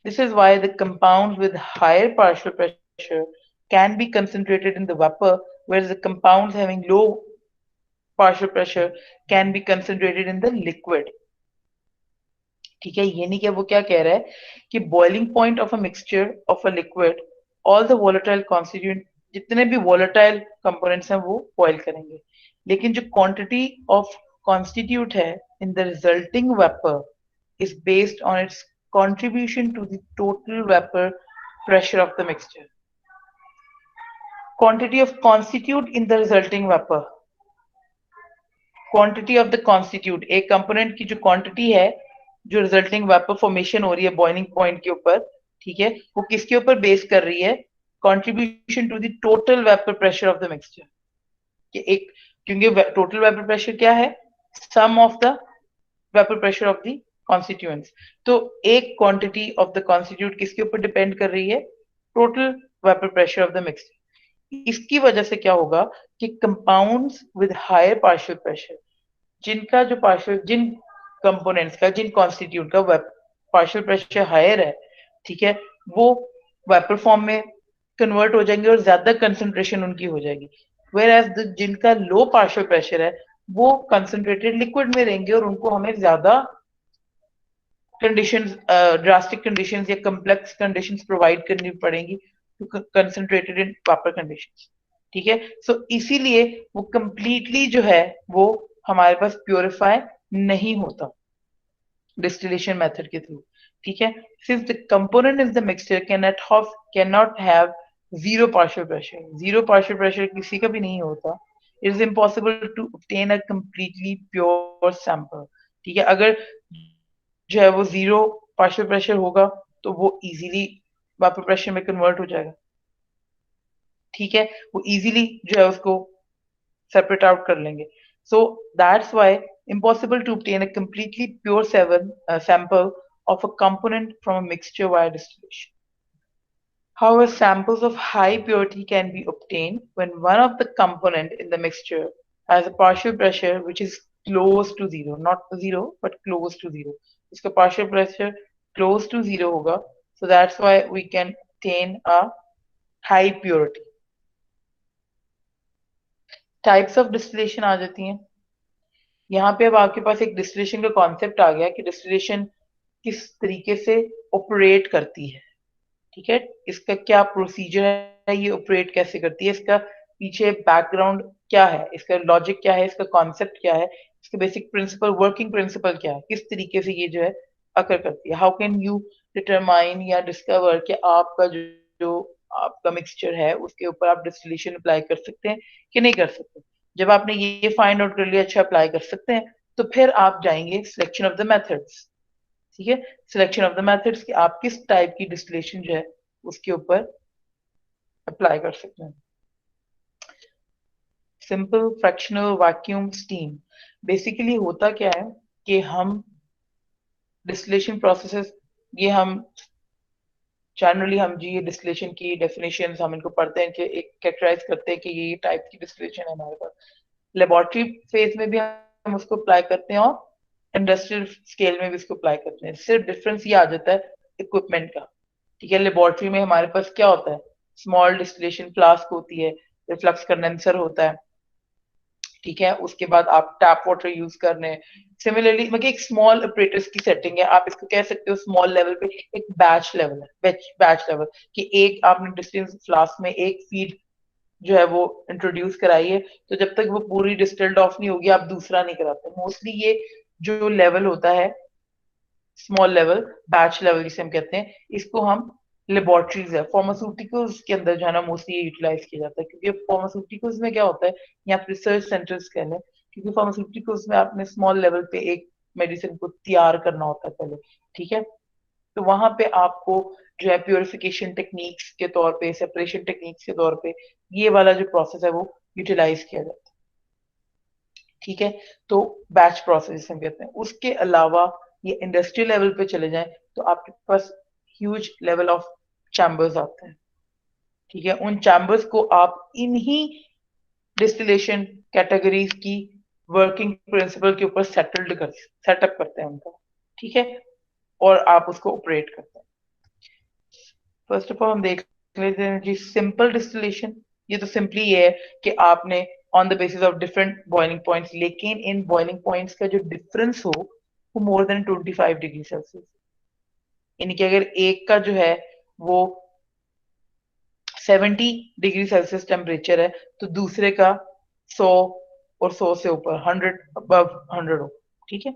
This is why the compounds with higher partial pressure can be concentrated in the vapor, whereas the compounds having low partial pressure can be concentrated in the liquid. ठीक है, ये नहीं कि वो क्या कह रहा है कि boiling point of a mixture of a liquid all the volatile constituent जितने भी वोलेटाइल कंपोनेंट्स हैं वो बॉइल करेंगे, लेकिन जो क्वांटिटी ऑफ कॉन्स्टिट्यूट है in the resulting vapour is based on its contribution to the total vapor pressure of the mixture. Quantity of constitute in the resulting vapor. Quantity of the constitute, एक component की जो quantity है जो resulting vapour formation हो रही है boiling point के ऊपर, ठीक है, वो किसके ऊपर बेस कर रही है, contribution to the total vapour pressure of the mixture. कि एक, क्योंकि टोटल वेपर प्रेशर क्या है, sum of the vapour pressure of the constituents. तो एक क्वांटिटी ऑफ द कॉन्स्टिट्यूट किसके ऊपर डिपेंड कर रही है, total vapour pressure of the mixture. इसकी वजह से क्या होगा कि compounds with higher partial pressure, जिनका जो पार्शियल, जिन कंपोनेंट्स का, जिन कॉन्स्टिट्यूट का पार्शियल प्रेशर हायर है, ठीक है, वो वेपर फॉर्म में कन्वर्ट हो जाएंगे और ज्यादा कंसंट्रेशन उनकी हो जाएगी। वेयर एज जिनका लो पार्शियल प्रेशर है वो कंसंट्रेटेड लिक्विड में रहेंगे और उनको हमें ज्यादा कंडीशंस, ड्रास्टिक कंडीशंस या कॉम्प्लेक्स कंडीशंस प्रोवाइड करनी पड़ेंगी to concentrated in proper conditions. ठीक है, सो इसीलिए वो कंप्लीटली जो है वो हमारे पास प्योरीफाई नहीं होता डिस्टिलेशन मेथड के थ्रू। ठीक है, since the component in the mixture cannot have zero partial pressure, zero partial pressure किसी का भी नहीं होता, it is impossible to obtain a completely pure sample. ठीक है, अगर जो है वो जीरो पार्शियल प्रेशर होगा तो वो इजीली वेपर प्रेशर में कन्वर्ट हो जाएगा। ठीक है, वो इजीली जो है उसको सेपरेट आउट कर लेंगे। सो that's why impossible to obtain a completely pure sample of a component from a mixture via distillation. However, samples of high purity can be obtained when one of the component in the mixture has a partial pressure which is close to zero, not zero but close to zero. इसका partial pressure close to zero होगा, so that's why we can obtain a high purity. Types of distillation आ जाती हैं। यहाँ पे अब आपके पास एक distillation का कॉन्सेप्ट आ गया कि डिस्टिलेशन किस तरीके से ऑपरेट करती है। ठीक है, इसका क्या प्रोसीजर है, ये ऑपरेट कैसे करती है, इसका पीछे बैकग्राउंड क्या है, इसका लॉजिक क्या है, इसका कॉन्सेप्ट क्या है, इसका बेसिक प्रिंसिपल, वर्किंग प्रिंसिपल क्या है, किस तरीके से ये जो है अकर करती है। हाउ कैन यू डिटरमाइन या डिस्कवर कि आपका जो आपका मिक्सचर है उसके ऊपर आप डिस्टिलेशन अप्लाई कर सकते हैं कि नहीं कर सकते। जब आपने ये फाइंड आउट कर लिया, अच्छा अप्लाई कर सकते हैं, तो फिर आप जाएंगे सिलेक्शन ऑफ द मेथड्स। ठीक है, सिलेक्शन ऑफ द मेथड्स कि आप किस टाइप की डिस्टिलेशन जो है उसके ऊपर अप्लाई कर सकते हैं। Simple fractional vacuum steam, basically होता क्या है कि हम डिस्टिलेशन प्रोसेसेस, ये हम जनरली हम जी ये डिस्टिलेशन की डेफिनेशन हम इनको पढ़ते हैं कि एक कैरेक्टराइज करते हैं कि ये टाइप की डिस्टिलेशन है हमारे पास। लेबोरेटरी फेज में भी हम उसको अप्लाई करते हैं और इंडस्ट्रियल स्केल में भी इसको अप्लाई करते हैं। सिर्फ डिफरेंस ये आ जाता है इक्विपमेंट का। ठीक है, लेबोरेटरी में हमारे पास क्या होता है, स्मॉल डिस्टिलेशन फ्लास्क होती है, रिफ्लक्स कंडेंसर होता है। ठीक है, उसके बाद आप टैप वाटर यूज कर रहे हैं। सिमिलरली मतलब एक स्मॉल ऑपरेटर्स की सेटिंग है, आप इसको कह सकते हो स्मॉल लेवल पे एक बैच लेवल है, बैच लेवल कि एक आपने डिस्टिल्ड फ्लास्क में एक फीड जो है वो इंट्रोड्यूस कराई है, तो जब तक वो पूरी डिस्टिल्ड ऑफ नहीं होगी आप दूसरा नहीं कराते। मोस्टली ये जो लेवल होता है स्मॉल लेवल, बैच लेवल जिसे हम कहते हैं, इसको हम लेबोरेटरीज है फार्मास्यूटिकल्स के अंदर जो है ना मोस्टली ये यूटिलाइज किया जाता है। क्योंकि फार्मास्यूटिकल्स में क्या होता है, या रिसर्च सेंटर्स कह लें, क्योंकि फार्मास्यूटिकल्स में आपने स्मॉल लेवल पे एक मेडिसिन को तैयार करना होता है पहले। ठीक है, तो वहां पे आपको जो है प्योरिफिकेशन टेक्निक्स के तौर पे, सेपरेशन टेक्निक्स के तौर पे ये वाला जो प्रोसेस है वो यूटिलाइज किया जाता है। ठीक है, तो बैच प्रोसेस हम कहते हैं। उसके अलावा ये इंडस्ट्रियल लेवल पे चले जाएं तो आपके पास ह्यूज लेवल ऑफ चैम्बर्स आते हैं। ठीक है, उन चैम्बर्स को आप इन्हीं डिस्टिलेशन कैटेगरीज की वर्किंग प्रिंसिपल के ऊपर सेटअप करते हैं उनका। ठीक है, और आप उसको ऑपरेट करते हैं। फर्स्ट ऑफ ऑल हम देख लेते हैं जी सिंपल डिस्टिलेशन। ये तो सिंपली ये है कि आपने on the basis of different boiling points, लेकिन इन बॉइलिंग पॉइंट्स का जो डिफरेंस हो वो मोर देन 25 डिग्री सेल्सियस, यानी कि अगर एक का जो है वो 70 डिग्री सेल्सियस टेम्परेचर है तो दूसरे का 100 और 100 से ऊपर 100 अबव 100 हो। ठीक है,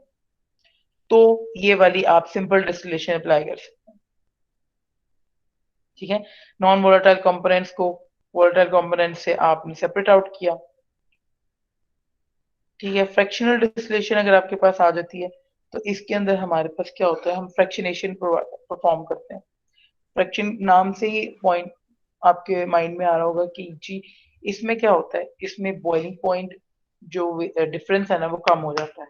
तो ये वाली आप सिंपल डिस्टिलेशन अप्लाई कर सकते हैं। ठीक है, नॉन वोलेटाइल कंपोनेंट्स को वोलेटाइल कंपोनेंट से आपने सेपरेट आउट किया। ठीक है, फ्रैक्शनल डिस्टिलेशन अगर आपके पास आ जाती है तो इसके अंदर हमारे पास क्या होता है, हम फ्रैक्शनेशन परफॉर्म करते हैं। फ्रैक्शन नाम से ही पॉइंट आपके माइंड में आ रहा होगा कि जी इसमें क्या होता है, इसमें बॉइलिंग पॉइंट जो डिफरेंस है ना वो कम हो जाता है।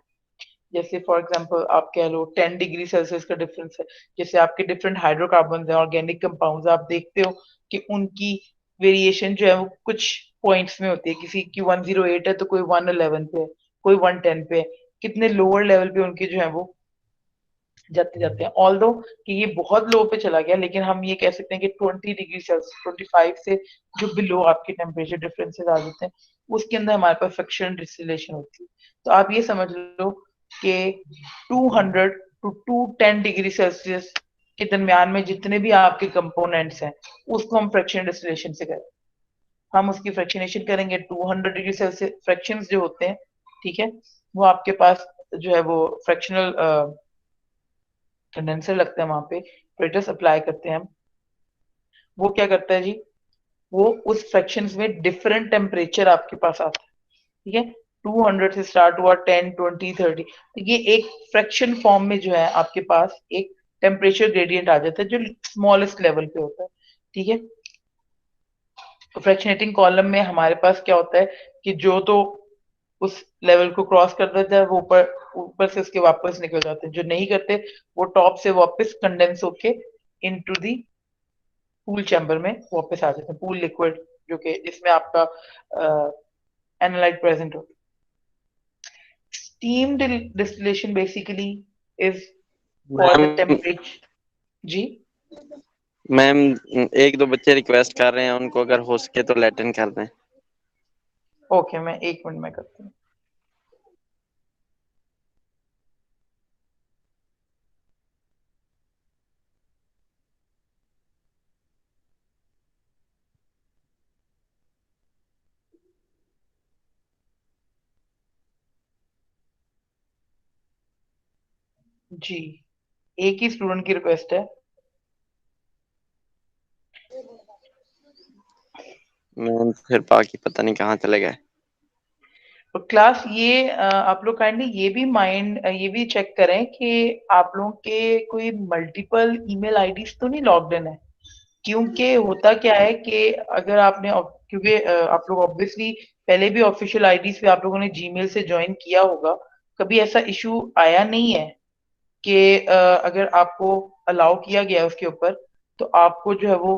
जैसे फॉर एग्जांपल आप कह लो 10 डिग्री सेल्सियस का डिफरेंस है, जैसे आपके डिफरेंट हाइड्रोकार्बन है, ऑर्गेनिक कंपाउंड्स, आप देखते हो कि उनकी वेरिएशन जो है वो कुछ पॉइंट्स में होती है, किसी की 108 है तो कोई 111 पे है, कोई 110 पे है, कितने लोअर लेवल पे उनके जो है वो जाते जाते हैं। ऑल्दो कि ये बहुत लो पे चला गया, लेकिन हम ये कह सकते हैं कि 20 डिग्री सेल्सियस 25 से जो बिलो आपके टेम्परेचर डिफरेंसेस आ जाते हैं उसके अंदर हमारे पास फ्रिक्शन डिस्टिलेशन होती है। तो आप ये समझ लो कि 200 टू 210 डिग्री सेल्सियस के दरमियान में जितने भी आपके कंपोनेंट्स हैं उसको हम फ्रैक्शन डिस्टिलेशन से करें। हम उसकी फ्रैक्शनेशन करेंगे 200 डिग्री सेल्सियस फ्रैक्शंस जो होते हैं। ठीक है, वो आपके पास जो है वो फ्रैक्शनल कंडेंसर लगता है, वहां पे प्रेटस अप्लाई करते हैं हम। वो क्या करता है जी, वो उस फ्रैक्शंस में डिफरेंट टेम्परेचर आपके पास आता है। ठीक है, 200 से स्टार्ट हुआ 10 20 30, तो ये एक फ्रैक्शन फॉर्म में जो है आपके पास एक टेम्परेचर ग्रेडियंट आ जाता है जो स्मॉलेस्ट लेवल पे होता है। ठीक है, तो फ्रैक्शनेटिंग कॉलम में हमारे पास क्या होता है कि जो तो उस लेवल को क्रॉस कर देता है वो ऊपर ऊपर से उसके वापस निकल जाते हैं, जो नहीं करते वो टॉप से वापस कंडेंस होके इनटू दी पूल चैम्बर में वापस आ जाते हैं, पूल लिक्विड जो कि जिसमें आपका एनालाइट प्रेजेंट होता है। Steam distillation basically is for the ma'am temperature. जी मैम एक दो बच्चे रिक्वेस्ट कर रहे हैं, उनको अगर हो सके तो लेट इन कर दें। ओके, मैं 1 मिनट में करती हूँ। जी, एक ही स्टूडेंट की रिक्वेस्ट है। मैम फिर बाकी पता नहीं कहाँ चले गए। तो क्लास ये आप लोग काइंडली ये भी चेक करें कि आप लोगों के कोई मल्टीपल ईमेल आईडीज तो नहीं लॉग्ड इन है। क्योंकि होता क्या है कि अगर क्योंकि आप लोग ऑब्वियसली पहले भी ऑफिशियल आईडीज पे आप लोगों ने जीमेल से ज्वाइन किया होगा, कभी ऐसा इशू आया नहीं है कि अगर आपको अलाउ किया गया है उसके ऊपर तो आपको जो है वो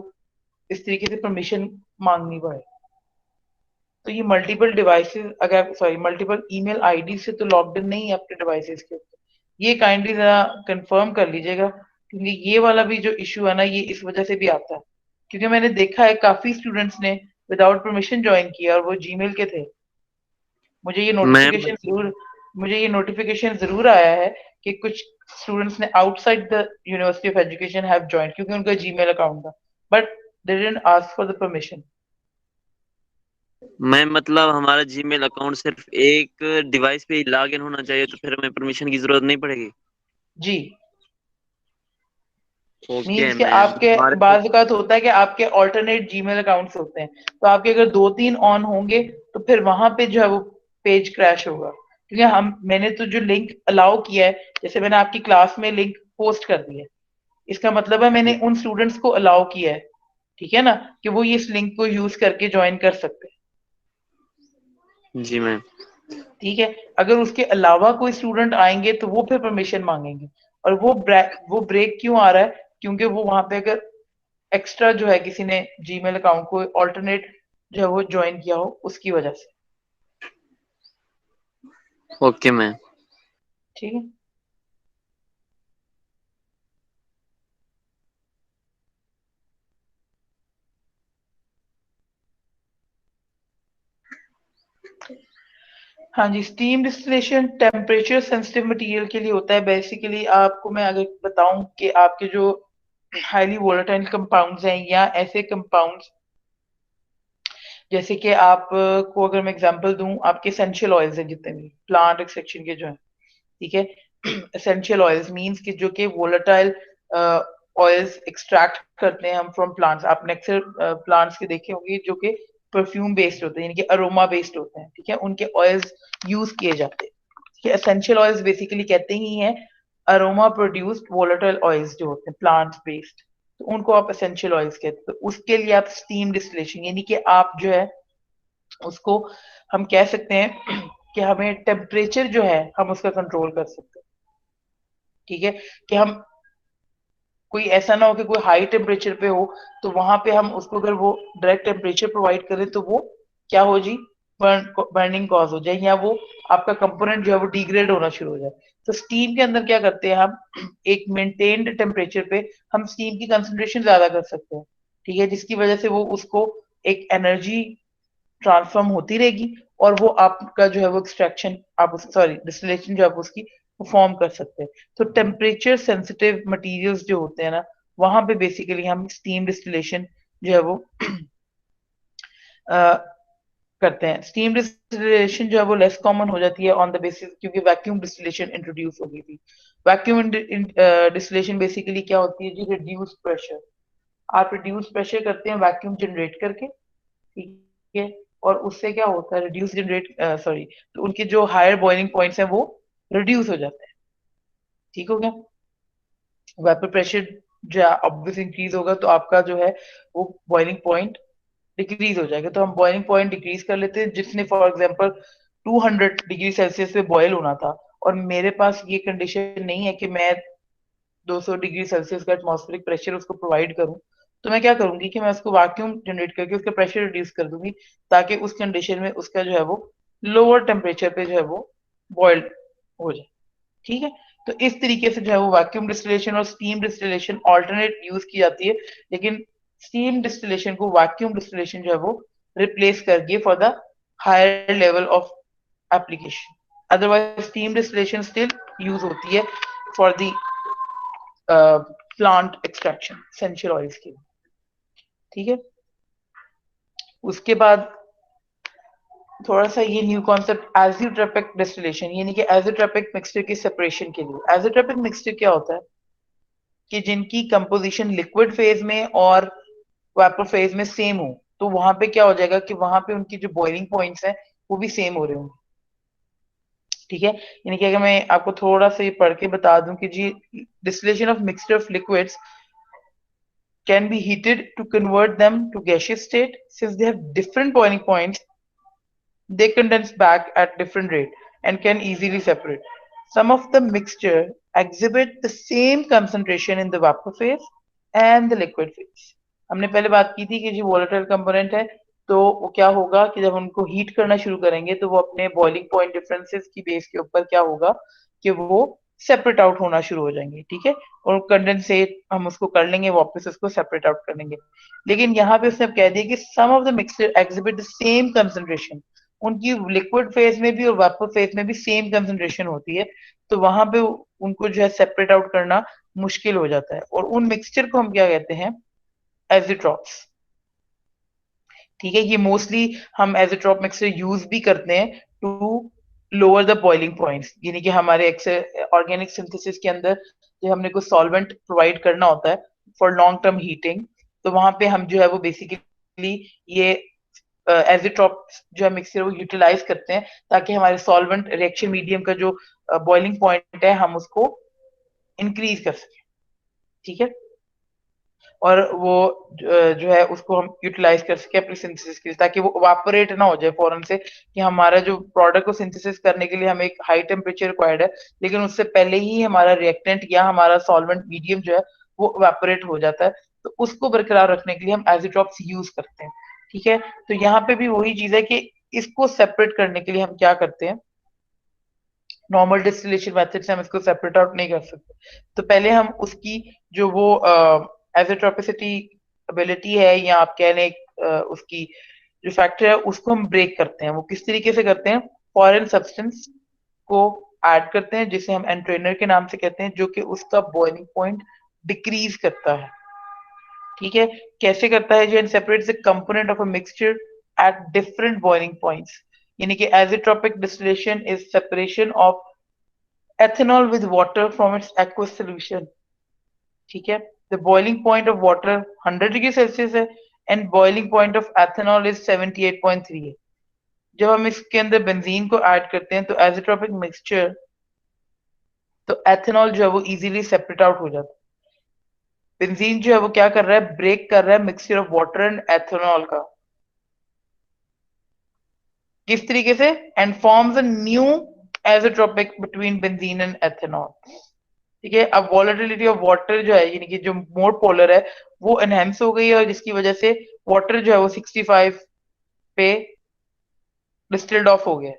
इस तरीके से परमिशन मांगनी पड़े। तो ये मल्टीपल डिवाइसेस अगर सॉरी मल्टीपल ईमेल आईडी से तो लॉग्ड इन नहीं है आपके डिवाइसेस के ऊपर, ये काइंडली जरा कंफर्म कर लीजिएगा, क्योंकि ये वाला भी जो इशू है ना ये इस वजह से भी आता है। क्योंकि मैंने देखा है काफी स्टूडेंट्स ने विदाउट परमिशन ज्वाइन किया और वो जीमेल के थे। मुझे ये मैम नोटिफिकेशन जरूर मुझे ये नोटिफिकेशन जरूर आया है कि कुछ स्टूडेंट्स ने outside the university of education have join, क्योंकि उनका जीमेल अकाउंट था, but they didn't ask for the permission. Ma'am मतलब हमारा जीमेल अकाउंट सिर्फ एक डिवाइस पे ही लॉग इन होना चाहिए, तो फिर हमें परमिशन की जरूरत नहीं पड़ेगी। जी, ओके मीन्स कि मैम आपके हमारे तो। बाज़ औक़ात होता है कि आपके अल्टरनेट जीमेल अकाउंट्स होते हैं, तो आपके अगर 2-3 ऑन होंगे तो फिर वहां पे जो है वो पेज क्रैश होगा। क्योंकि मैंने तो जो लिंक अलाउ किया है, जैसे मैंने आपकी क्लास में लिंक पोस्ट कर दिया है, इसका मतलब है मैंने उन स्टूडेंट्स को अलाउ किया है, ठीक है ना, कि वो ये इस लिंक को यूज करके ज्वाइन कर सकते हैं। जी मैम। ठीक है। अगर उसके अलावा कोई स्टूडेंट आएंगे तो वो फिर परमिशन मांगेंगे, और वो ब्रेक क्यों आ रहा है, क्योंकि वो वहां पे अगर एक्स्ट्रा जो है किसी ने जीमेल अकाउंट को ऑल्टरनेट जो है वो ज्वाइन किया हो उसकी वजह से। Okay ma'am. ठीक है। हाँ जी, steam distillation temperature sensitive material के लिए होता है। बेसिकली आपको मैं अगर बताऊं कि आपके जो हाईली वोलेटाइल कंपाउंड्स हैं या ऐसे कंपाउंड्स जैसे कि आप को अगर मैं एग्जांपल दूं, आपके एसेंशियल ऑयल्स हैं जितने भी प्लांट एक्सट्रैक्शन के जो है, ठीक है। एसेंशियल ऑयल्स मींस कि जो कि वोलेटाइल ऑयल्स एक्सट्रैक्ट करते हैं हम फ्रॉम प्लांट्स। आपने अक्सर प्लांट्स के देखे होंगे जो कि परफ्यूम बेस्ड होते हैं, यानी कि अरोमा बेस्ड होते हैं, ठीक है, उनके ऑयल्स यूज किए जाते हैं। ठीक है, एसेंशियल ऑयल्स बेसिकली कहते ही हैं अरोमा प्रोड्यूस्ड वोलेटाइल ऑयल्स जो होते हैं प्लांट बेस्ड, तो उनको आप एसेंशियल ऑयल्स कहते हैं। तो उसके लिए आप स्टीम डिस्टिलेशन, यानी कि आप जो है उसको हम कह सकते हैं कि हमें टेम्परेचर जो है हम उसका कंट्रोल कर सकते हैं। ठीक है, कि हम कोई ऐसा ना हो कि कोई हाई टेम्परेचर पे हो तो वहां पे हम उसको अगर वो डायरेक्ट टेम्परेचर प्रोवाइड करें तो वो क्या हो जी, बर्निंग कॉज हो जाए, या वो आपका कंपोनेंट जो है वो डिग्रेड होना शुरू हो जाए। तो स्टीम के अंदर क्या करते हैं हम, एक मेंटेन्ड टेम्परेचर पे हम स्टीम की कंसंट्रेशन ज्यादा कर सकते हैं। ठीक है, जिसकी वजह से वो उसको एक एनर्जी ट्रांसफॉर्म होती रहेगी, और वो आपका जो है वो एक्सट्रैक्शन आप सॉरी डिस्टिलेशन जो आप उसकी परफॉर्म कर सकते हैं। तो टेम्परेचर सेंसिटिव मटेरियल्स जो होते हैं ना, वहां पे बेसिकली हम स्टीम डिस्टिलेशन जो है वो करते हैं। स्टीम डिस्टिलेशन जो है वो लेस कॉमन हो जाती है ऑन द बेसिस क्योंकि वैक्यूम डिस्टिलेशन इंट्रोड्यूस हो गई थी। वैक्यूम डिस्टिलेशन बेसिकली क्या होती है जी, रिड्यूस प्रेशर। आप रिड्यूस प्रेशर करते हैं वैक्यूम जनरेट करके, ठीक है, और उससे क्या होता है रिड्यूस जनरेट सॉरी, तो उनके जो हायर बॉइलिंग पॉइंट्स हैं वो रिड्यूस हो जाते हैं। ठीक हो गया। वेपर प्रेशर जो ऑब्वियस इंक्रीज होगा तो आपका जो है वो बॉइलिंग पॉइंट डिक्रीज हो जाएगा। तो हम बॉइलिंग पॉइंट डिक्रीज कर लेते हैं। जिसने फॉर एग्जांपल 200 डिग्री सेल्सियस पे बॉयल होना था, और मेरे पास ये कंडीशन नहीं है कि मैं 200 डिग्री सेल्सियस का एटमॉस्फेरिक प्रेशर उसको प्रोवाइड करूं, तो मैं क्या करूंगी कि मैं उसको वैक्यूम जनरेट करके उसका प्रेशर रिड्यूस कर दूंगी, ताकि उस कंडीशन में उसका जो है वो लोअर टेम्परेचर पे जो है वो बॉइल्ड हो जाए। ठीक है, तो इस तरीके से जो है वो वैक्यूम डिस्टिलेशन और स्टीम डिस्टिलेशन ऑल्टरनेट यूज की जाती है, लेकिन स्टीम डिस्टिलेशन को वैक्यूम डिस्टिलेशन जो है वो रिप्लेस कर दिए for the higher level of application. Otherwise steam distillation still use होती है for the plant extraction essential oils की। ठीक है, उसके बाद थोड़ा सा ये न्यू कॉन्सेप्ट एज़ोट्रोपिक डिस्टिलेशन, यानी कि एज़ोट्रोपिक मिक्सचर की सेपरेशन के लिए। एज़ोट्रोपिक मिक्सचर क्या होता है कि जिनकी कंपोजिशन लिक्विड फेज में और वेपर फेज में सेम हो, तो वहां पे क्या हो जाएगा कि वहां पे उनकी जो बॉइलिंग पॉइंट्स हैं वो भी सेम हो रहे होंगे। ठीक है, यानी कि अगर मैं आपको थोड़ा सा ये पढ़ के बता दूं कि जी distillation of mixture of liquids can be heated to convert them to gaseous state. Since they have different boiling points, they condense back at different rate and can easily separate. Some of the mixture exhibit the same concentration in the vapor phase and the liquid phase. हमने पहले बात की थी कि जो volatile component है, तो वो क्या होगा कि जब उनको हीट करना शुरू करेंगे तो वो अपने बॉइलिंग पॉइंट डिफरेंसेस की बेस के ऊपर क्या होगा कि वो सेपरेट आउट होना शुरू हो जाएंगे। ठीक है, और कंडेंसेट हम उसको कर लेंगे, वापस उसको सेपरेट आउट कर लेंगे। लेकिन यहाँ पे उसने कह दिया कि some of the mixture exhibit the same concentration, उनकी लिक्विड फेज में भी और वेपर फेज में भी सेम कंसंट्रेशन होती है, तो वहां पे उनको जो है सेपरेट आउट करना मुश्किल हो जाता है, और उन मिक्सचर को हम क्या कहते हैं, एजिट्रॉप्स। ठीक है, ये मोस्टली हम एजिट्रॉप मिक्सचर यूज भी करते हैं to lower the boiling points, यानी कि हमारे ऑर्गेनिक सिंथेसिस के अंदर जो हमने कोई सॉल्वेंट प्रोवाइड करना होता है फॉर लॉन्ग टर्म हीटिंग, तो वहां पे हम जो है वो बेसिकली ये एजिट्रॉप जो है मिक्सचर वो यूटिलाइज करते हैं, ताकि हमारे सॉल्वेंट रिएक्शन मीडियम का जो बॉइलिंग पॉइंट है हम उसको इंक्रीज कर सकें। ठीक है, और वो जो है उसको हम यूटिलाइज कर सके अपनी सिंथेसिस के लिए, ताकि वो इवापोरेट ना हो जाए फौरन से, कि हमारा जो प्रोडक्ट को सिंथेसिस करने के लिए हमें एक हाई टेम्परेचर रिक्वायर्ड है, लेकिन उससे पहले ही हमारा रिएक्टेंट या हमारा सॉल्वेंट मीडियम जो है वो इवापोरेट हो जाता है। तो उसको बरकरार रखने के लिए हम एजिड्रॉप्स यूज करते हैं। ठीक है, तो यहाँ पे भी वही चीज है कि इसको सेपरेट करने के लिए हम क्या करते हैं, नॉर्मल डिस्टिलेशन मेथड से हम इसको सेपरेट आउट नहीं कर सकते। तो पहले हम उसकी जो वो एजोट्रोपिसिटी एबिलिटी है, या आप कह लें उसकी जो फैक्टर है उसको हम ब्रेक करते हैं। वो किस तरीके से करते हैं, फॉरेन सब्सटेंस को ऐड करते हैं जिसे हम एंट्रेनर के नाम से कहते हैं, जो कि उसका बॉइलिंग पॉइंट डिक्रीज करता है। ठीक है, कैसे करता है, जो and separates the component of a mixture at different boiling points. यानी कि azeotropic distillation is separation of ethanol with water from its aqueous solution। ठीक है, the boiling point of water 100 degree Celsius है and boiling point of ethanol is 78.3 है। जब हम इसके अंदर बेंजीन को ऐड करते हैं तो एजिट्रोपिक मिक्सचर, तो एथेनॉल जो है वो इजीली सेपरेट आउट हो जाता है। बेंजीन जो है वो क्या कर रहा है, ब्रेक कर रहा है mixture of water and ethanol का। किस तरीके से, and forms a new azeotropic between benzene and ethanol. ठीक है, अब वॉलेटिलिटी ऑफ वाटर जो है, यानी कि जो मोर पोलर है वो एनहेंस हो गई है, और जिसकी वजह से वाटर जो है वो 65 पे डिस्टिल्ड ऑफ हो गया,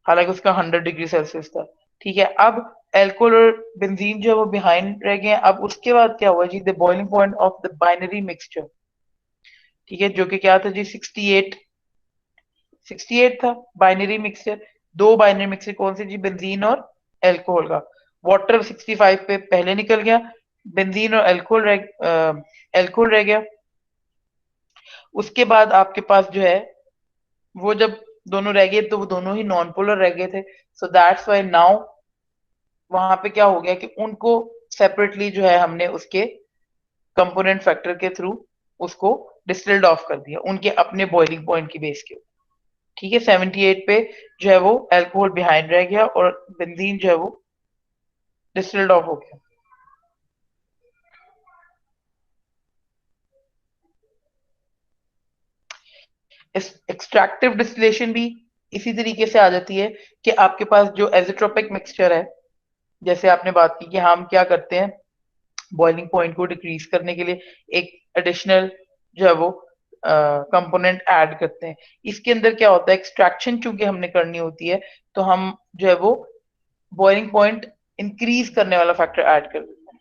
हालांकि उसका 100 डिग्री सेल्सियस था। ठीक है, अब एल्कोहल और बेंजीन जो है वो बिहाइंड रह गए हैं। अब उसके बाद क्या हुआ जी, the boiling point of the binary mixture. ठीक है, जो कि क्या था जी, 68 था बाइनरी मिक्सचर। दो बाइनरी मिक्सचर कौन से जी, बेंजीन और एल्कोहल का। वाटर 65 पे पहले निकल गया, बेंजीन और एल्कोहल रह गया। उसके बाद आपके पास जो है वो जब दोनों रह गए तो वो दोनों ही नॉन पोलर रह गए थे। सो दैट्स व्हाई नाउ वहां पे क्या हो गया कि उनको सेपरेटली जो है हमने उसके कंपोनेंट फैक्टर के थ्रू उसको डिस्टिल्ड ऑफ कर दिया उनके अपने बॉइलिंग पॉइंट की बेस के। ठीक है, 78 पे जो है वो एल्कोहल बिहाइंड रह गया और बेंजीन जो है वो डिस्टिल्ड ऑफ हो गया। एक्सट्रैक्टिव डिस्टिलेशन भी इसी तरीके से आ जाती है कि आपके पास जो एजिट्रोपिक मिक्सचर है, जैसे आपने बात की कि हम क्या करते हैं बॉइलिंग पॉइंट को डिक्रीज करने के लिए एक एडिशनल जो है वो कंपोनेंट ऐड करते हैं। इसके अंदर क्या होता है, एक्सट्रैक्शन चूंकि हमने करनी होती है तो हम जो है वो बॉइलिंग पॉइंट इंक्रीज करने वाला फैक्टर ऐड कर देते हैं।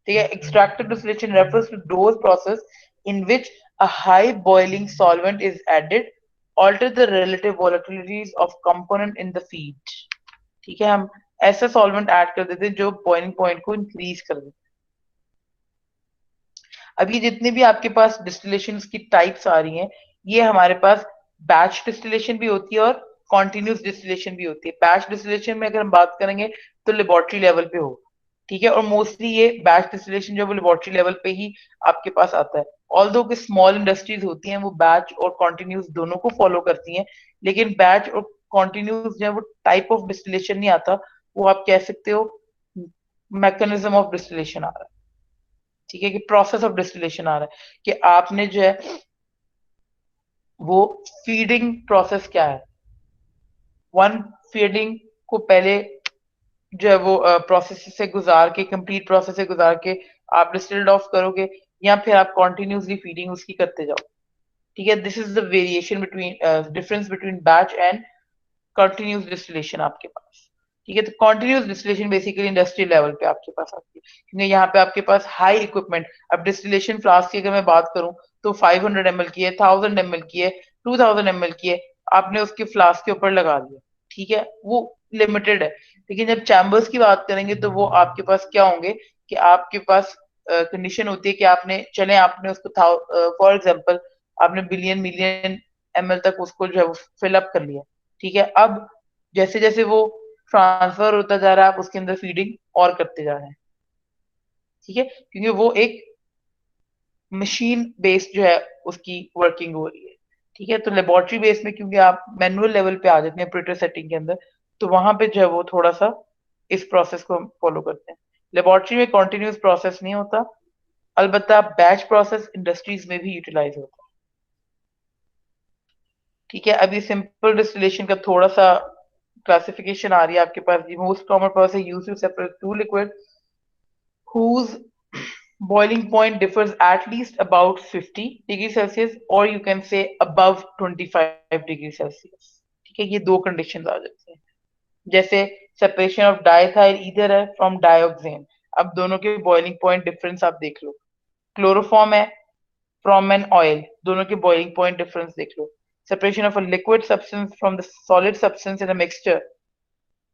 ठीक है, extractive distillation refers to those process in which a high boiling solvent is added alter the relative volatilities of component in the feed। ठीक है, हम ऐसा सॉल्वेंट ऐड कर देते हैं जो बॉइलिंग पॉइंट को इंक्रीज कर देते हैं। अब ये जितने भी आपके पास डिस्टिलेशन की टाइप्स आ रही हैं, ये हमारे पास बैच डिस्टिलेशन भी होती है और कॉन्टिन्यूस डिस्टिलेशन भी होती है। बैच डिस्टिलेशन में अगर हम बात करेंगे तो लेबोरेटरी लेवल पे हो। ठीक है, और मोस्टली ये बैच डिस्टिलेशन जो वो लेबोरेटरी लेवल पे ही आपके पास आता है। ऑल्दो कि स्मॉल इंडस्ट्रीज होती हैं वो बैच और कॉन्टिन्यूस दोनों को फॉलो करती हैं, लेकिन बैच और कॉन्टिन्यूस जो है वो टाइप ऑफ डिस्टिलेशन नहीं आता, वो आप कह सकते हो मैकेनिज्म ऑफ डिस्टिलेशन आ रहा है। ठीक है, कि प्रोसेस ऑफ डिस्टिलेशन आ रहा है कि आपने जो है वो फीडिंग प्रोसेस क्या है, वन फीडिंग को पहले जो है वो प्रोसेस से गुजार के, कंप्लीट प्रोसेस से गुजार के आप डिस्टिल्ड ऑफ करोगे, या फिर आप कॉन्टिन्यूसली फीडिंग उसकी करते जाओ। ठीक है, this is the variation between difference between batch and continuous distillation आपके पास। ठीक है, तो continuous distillation basically industrial level पे आपके पास आती है, क्योंकि यहाँ पे आपके पास हाई इक्विपमेंट। अब डिस्टिलेशन फ्लास्क की अगर मैं बात करूं तो 500 ml की है, 1000 ml की है, 2000 ml की है, आपने उसके फ्लास्क के ऊपर लगा दिया। ठीक है, वो लिमिटेड है। लेकिन जब चैम्बर्स की बात करेंगे तो वो आपके पास क्या होंगे कि आपके पास कंडीशन होती है कि आपने चले आपने उसको फॉर एग्जाम्पल आपने बिलियन मिलियन ml तक उसको जो है फिल अप कर लिया। ठीक है, अब जैसे जैसे वो ट्रांसफर होता जा रहा है आप उसके अंदर फीडिंग और करते जा रहे हैं। ठीक है, क्योंकि वो एक मशीन बेस्ड जो है उसकी वर्किंग हो रही है। ठीक है, तो लेबोरेटरी बेस में क्योंकि आप मैनुअल लेवल पे आ जाते हैं ऑपरेटर सेटिंग के अंदर, तो वहां पे जो है वो थोड़ा सा इस प्रोसेस को फॉलो करते हैं। लेबोरेटरी में कॉन्टिन्यूस प्रोसेस नहीं होता, अलबत्ता बैच प्रोसेस इंडस्ट्रीज में भी यूटिलाइज होता है। ठीक है, अभी सिंपल डिस्टिलेशन का थोड़ा सा क्लासिफिकेशन आ रही है आपके पास। Most common process used to separate two liquid whose boiling point differs at least about 50 degrees Celsius or you can say above 25 degrees Celsius। ठीक है, ये दो कंडीशंस आ जाती हैं। जैसे सेपरेशन ऑफ डाइथाइल ईथर है फ्रॉम डाइऑक्सेन, अब दोनों के बॉइलिंग पॉइंट डिफरेंस आप देख लो। क्लोरोफॉर्म है फ्रॉम एन ऑयल, दोनों के बॉइलिंग पॉइंट डिफरेंस देख लो। Separation of a liquid substance from the solid substance in a mixture,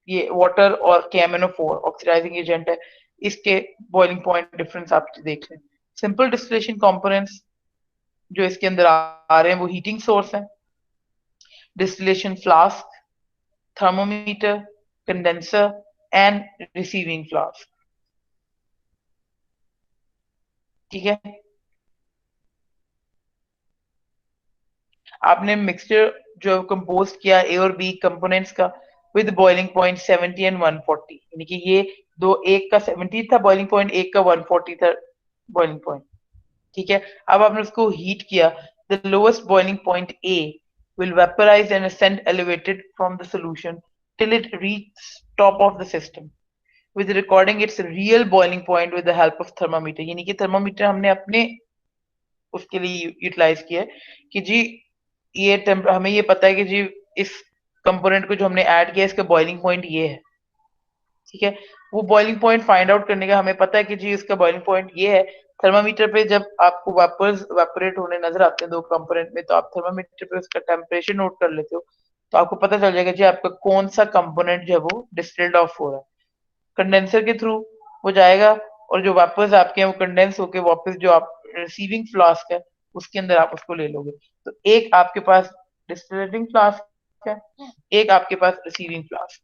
ये वाटर और KMnO4 ऑक्सीडाइजिंग एजेंट है, इसके बॉइलिंग पॉइंट डिफरेंस आप देख लें। सिंपल डिस्टिलेशन कंपोनेंट्स जो इसके अंदर आ रहे हैं वो हीटिंग सोर्स है, distillation flask, thermometer, condenser and receiving flask. ठीक है, आपने मिक्सचर जो कंपोज किया ए और बी कंपोनेंट्स का विद बॉइलिंग पॉइंट 70 एंड 140, यानी कि ये दो, एक का 70 था बॉइलिंग पॉइंट, एक का 140 था बॉइलिंग पॉइंट। ठीक है, अब आपने उसको हीट किया, the lowest boiling point A will vaporize and ascend elevated from the solution till it reaches top of the system with recording its real boiling point with the help of thermometer। यानी कि thermometer हमने अपने उसके लिए utilise किया है कि जी ये हमें ये पता है कि जी इस कंपोनेंट को जो हमने ऐड किया इसका बॉइलिंग पॉइंट ये है। ठीक है, वो बॉइलिंग पॉइंट फाइंड आउट करने का हमें पता है कि जी इसका बॉइलिंग पॉइंट ये है। थर्मामीटर पे जब आपको वापस वेपोरेट होने नजर आते हैं दो कंपोनेंट में, तो आप थर्मामीटर पे उसका टेम्परेचर नोट कर लेते हो, तो आपको पता चल जाएगा जी आपका कौन सा कंपोनेंट जो है वो डिस्टिल्ड ऑफ हो रहा है। कंडेंसर के थ्रू वो जाएगा और जो वापस आपके वो कंडेंस होके वापस जो आप रिसीविंग फ्लास्क है उसके अंदर आप उसको ले लोगे। तो एक आपके पास डिस्टिलेटिंग फ्लास्क है, एक आपके पास रिसीविंग फ्लास्क।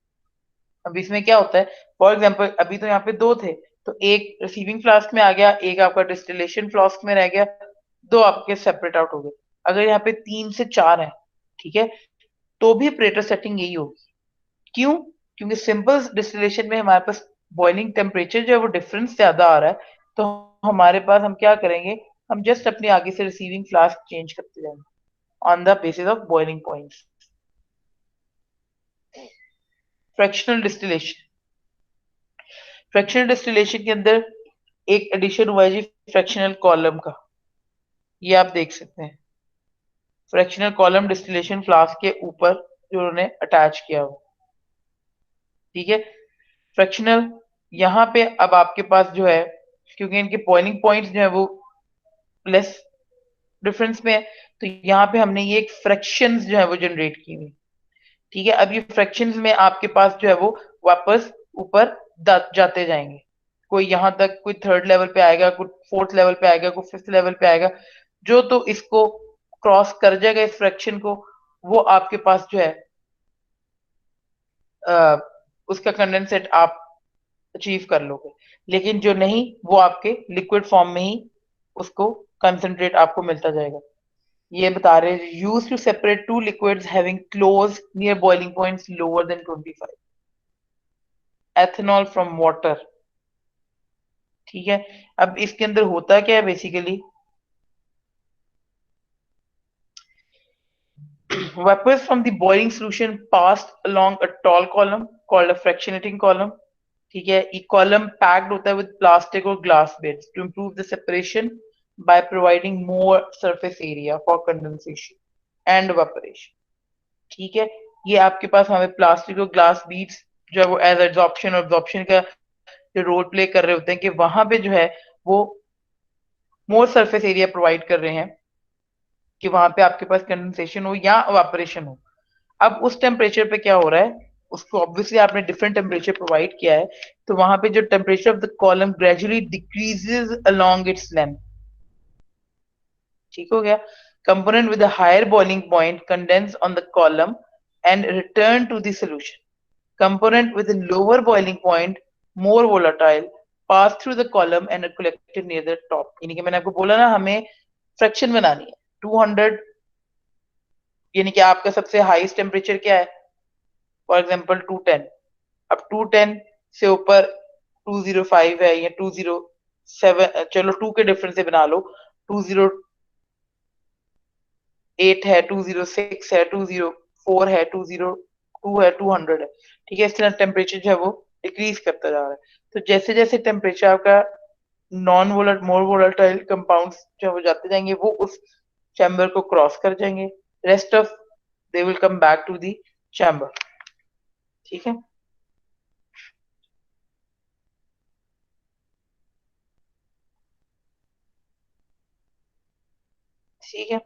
अब इसमें क्या होता है, फॉर एग्जाम्पल अभी तो यहाँ पे दो थे, तो एक रिसीविंग फ्लास्क में आ गया, एक आपका डिस्टिलेशन फ्लास्क में रह गया, दो आपके सेपरेट आउट हो गए। अगर यहाँ पे 3 से 4 है, ठीक है, तो भी ऑपरेटर सेटिंग यही होगी। क्यों? क्योंकि सिंपल डिस्टिलेशन में हमारे पास बॉइलिंग टेम्परेचर जो है वो डिफरेंस ज्यादा आ रहा है, तो हमारे पास हम क्या करेंगे, हम जस्ट अपने आगे से रिसीविंग फ्लास्क चेंज करते जाएंगे on the basis of boiling points. Fractional distillation, fractional distillation के अंदर एक एडिशन हुआ है जी फ्रैक्शनल कॉलम का, ये आप देख सकते हैं। फ्रैक्शनल कॉलम डिस्टिलेशन फ्लास्क के ऊपर जो उन्होंने अटैच किया हो। ठीक है, फ्रैक्शनल यहाँ पे अब आपके पास जो है, क्योंकि इनके बॉइलिंग पॉइंट्स जो है वो लेस डिफरेंस में है, तो यहाँ पे हमने ये एक फ्रैक्शंस जो है वो जनरेट की हुई। ठीक है, अब ये फ्रैक्शंस में आपके पास जो है वो वापस ऊपर जाते जाएंगे। कोई यहाँ तक, कोई थर्ड लेवल पे आएगा, कोई फोर्थ लेवल पे आएगा, कोई फिफ्थ लेवल पे आएगा, जो तो इसको क्रॉस कर जाएगा इस फ्रैक्शन को, वो आपके पास जो है उसका कंडेंसेट आप अचीव कर लोगे। लेकिन जो नहीं, वो आपके लिक्विड फॉर्म में ही उसको कंसंट्रेट आपको मिलता जाएगा। ये बता रहे हैं use to separate two liquids having close near boiling points lower than 25, ethanol from water. ठीक है, अब इसके अंदर होता क्या है basically, vapors from the boiling solution passed along a tall column called a fractionating column। ठीक है, ये कॉलम पैक्ड होता है विद प्लास्टिक और glass beds to improve the separation by providing more surface area for condensation and evaporation। ठीक है, ये आपके पास हमें प्लास्टिक और ग्लास बीड्स जो है वो एज एब्जॉर्प्शन और एब्जॉर्प्शन का जो रोल प्ले कर रहे होते हैं कि वहां पे जो है वो मोर सरफेस एरिया प्रोवाइड कर रहे हैं कि वहां पे आपके पास कंडेंसेशन हो या evaporation हो। अब उस टेम्परेचर पे क्या हो रहा है, उसको ऑब्वियसली आपने डिफरेंट टेम्परेचर प्रोवाइड किया है, तो वहां पे जो temperature of the column gradually decreases along its length. ठीक हो गया, component with a higher boiling point condense on the column and return to the solution. Component with a lower boiling point more volatile pass through the column and collected near the top. यानी कि मैंने आपको बोला ना हमें fraction बनानी है 200, यानी कि आपका सबसे हाईएस्ट टेम्परेचर क्या है, फॉर एग्जांपल 210। अब 210 से ऊपर 205 है या 20 7, चलो 2 के डिफरेंस से बना लो, 208 है, 206 है, 204 है, 202 है, 200 है। ठीक है, इस तरह टेम्परेचर जो है वो डिक्रीज करता जा रहा है। तो जैसे जैसे टेम्परेचर आपका नॉन वोलट मोर वोलेटाइल कंपाउंड्स जो है वो जाते जाएंगे, वो उस चैम्बर को क्रॉस कर जाएंगे, rest of they will come back to the chamber. ठीक है, ठीक है।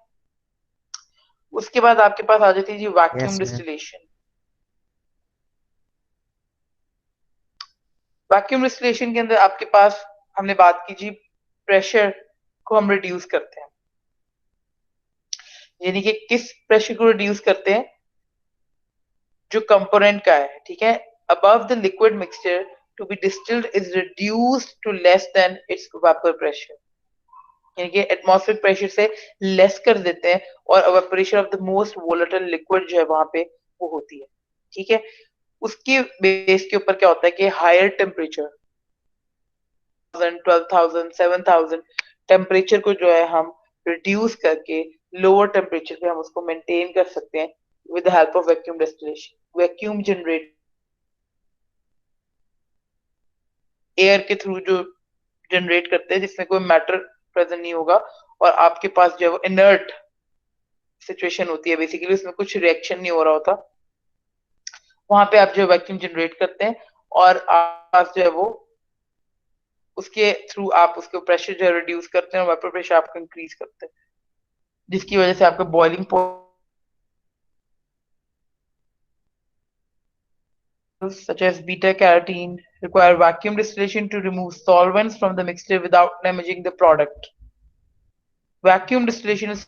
उसके बाद आपके पास आ जाती है जी vacuum yes ma'am. Distillation. Vacuum distillation के अंदर आपके पास हमने बात की जी, प्रेशर को हम रिड्यूस करते हैं, यानी कि किस प्रेशर को रिड्यूस करते हैं, जो कंपोनेंट का है। ठीक है, above the liquid mixture to be distilled is reduced to less than its vapor pressure, यानी कि एटमॉस्फेरिक प्रेशर से लेस कर देते हैं, और evaporation of the most volatile liquid जो है वहां पे वो होती है। ठीक है, उसके बेस के ऊपर क्या होता है कि हायर टेम्परेचर 12,000 7,000 टेम्परेचर को जो है हम रिड्यूस करके लोअर टेम्परेचर पे हम उसको मेंटेन कर सकते हैं with the help of vacuum distillation. Vacuum generate air के थ्रू जो जनरेट करते हैं, जिसमें कोई मैटर प्रेजेंट नहीं होगा, और आपके पास जो है वो इनर्ट सिचुएशन होती है, बेसिकली उसमें कुछ रिएक्शन नहीं हो रहा होता, वहां पे आप जो वैक्यूम जनरेट करते हैं, और आप जो है वो उसके थ्रू आप उसके प्रेशर जो है रिड्यूस करते हैं, और वेपर प्रेशर आपको इंक्रीज करते हैं, जिसकी वजह से आपका boiling point such as beta carotene require vacuum distillation to remove solvents from the mixture without damaging the product. Vacuum distillation is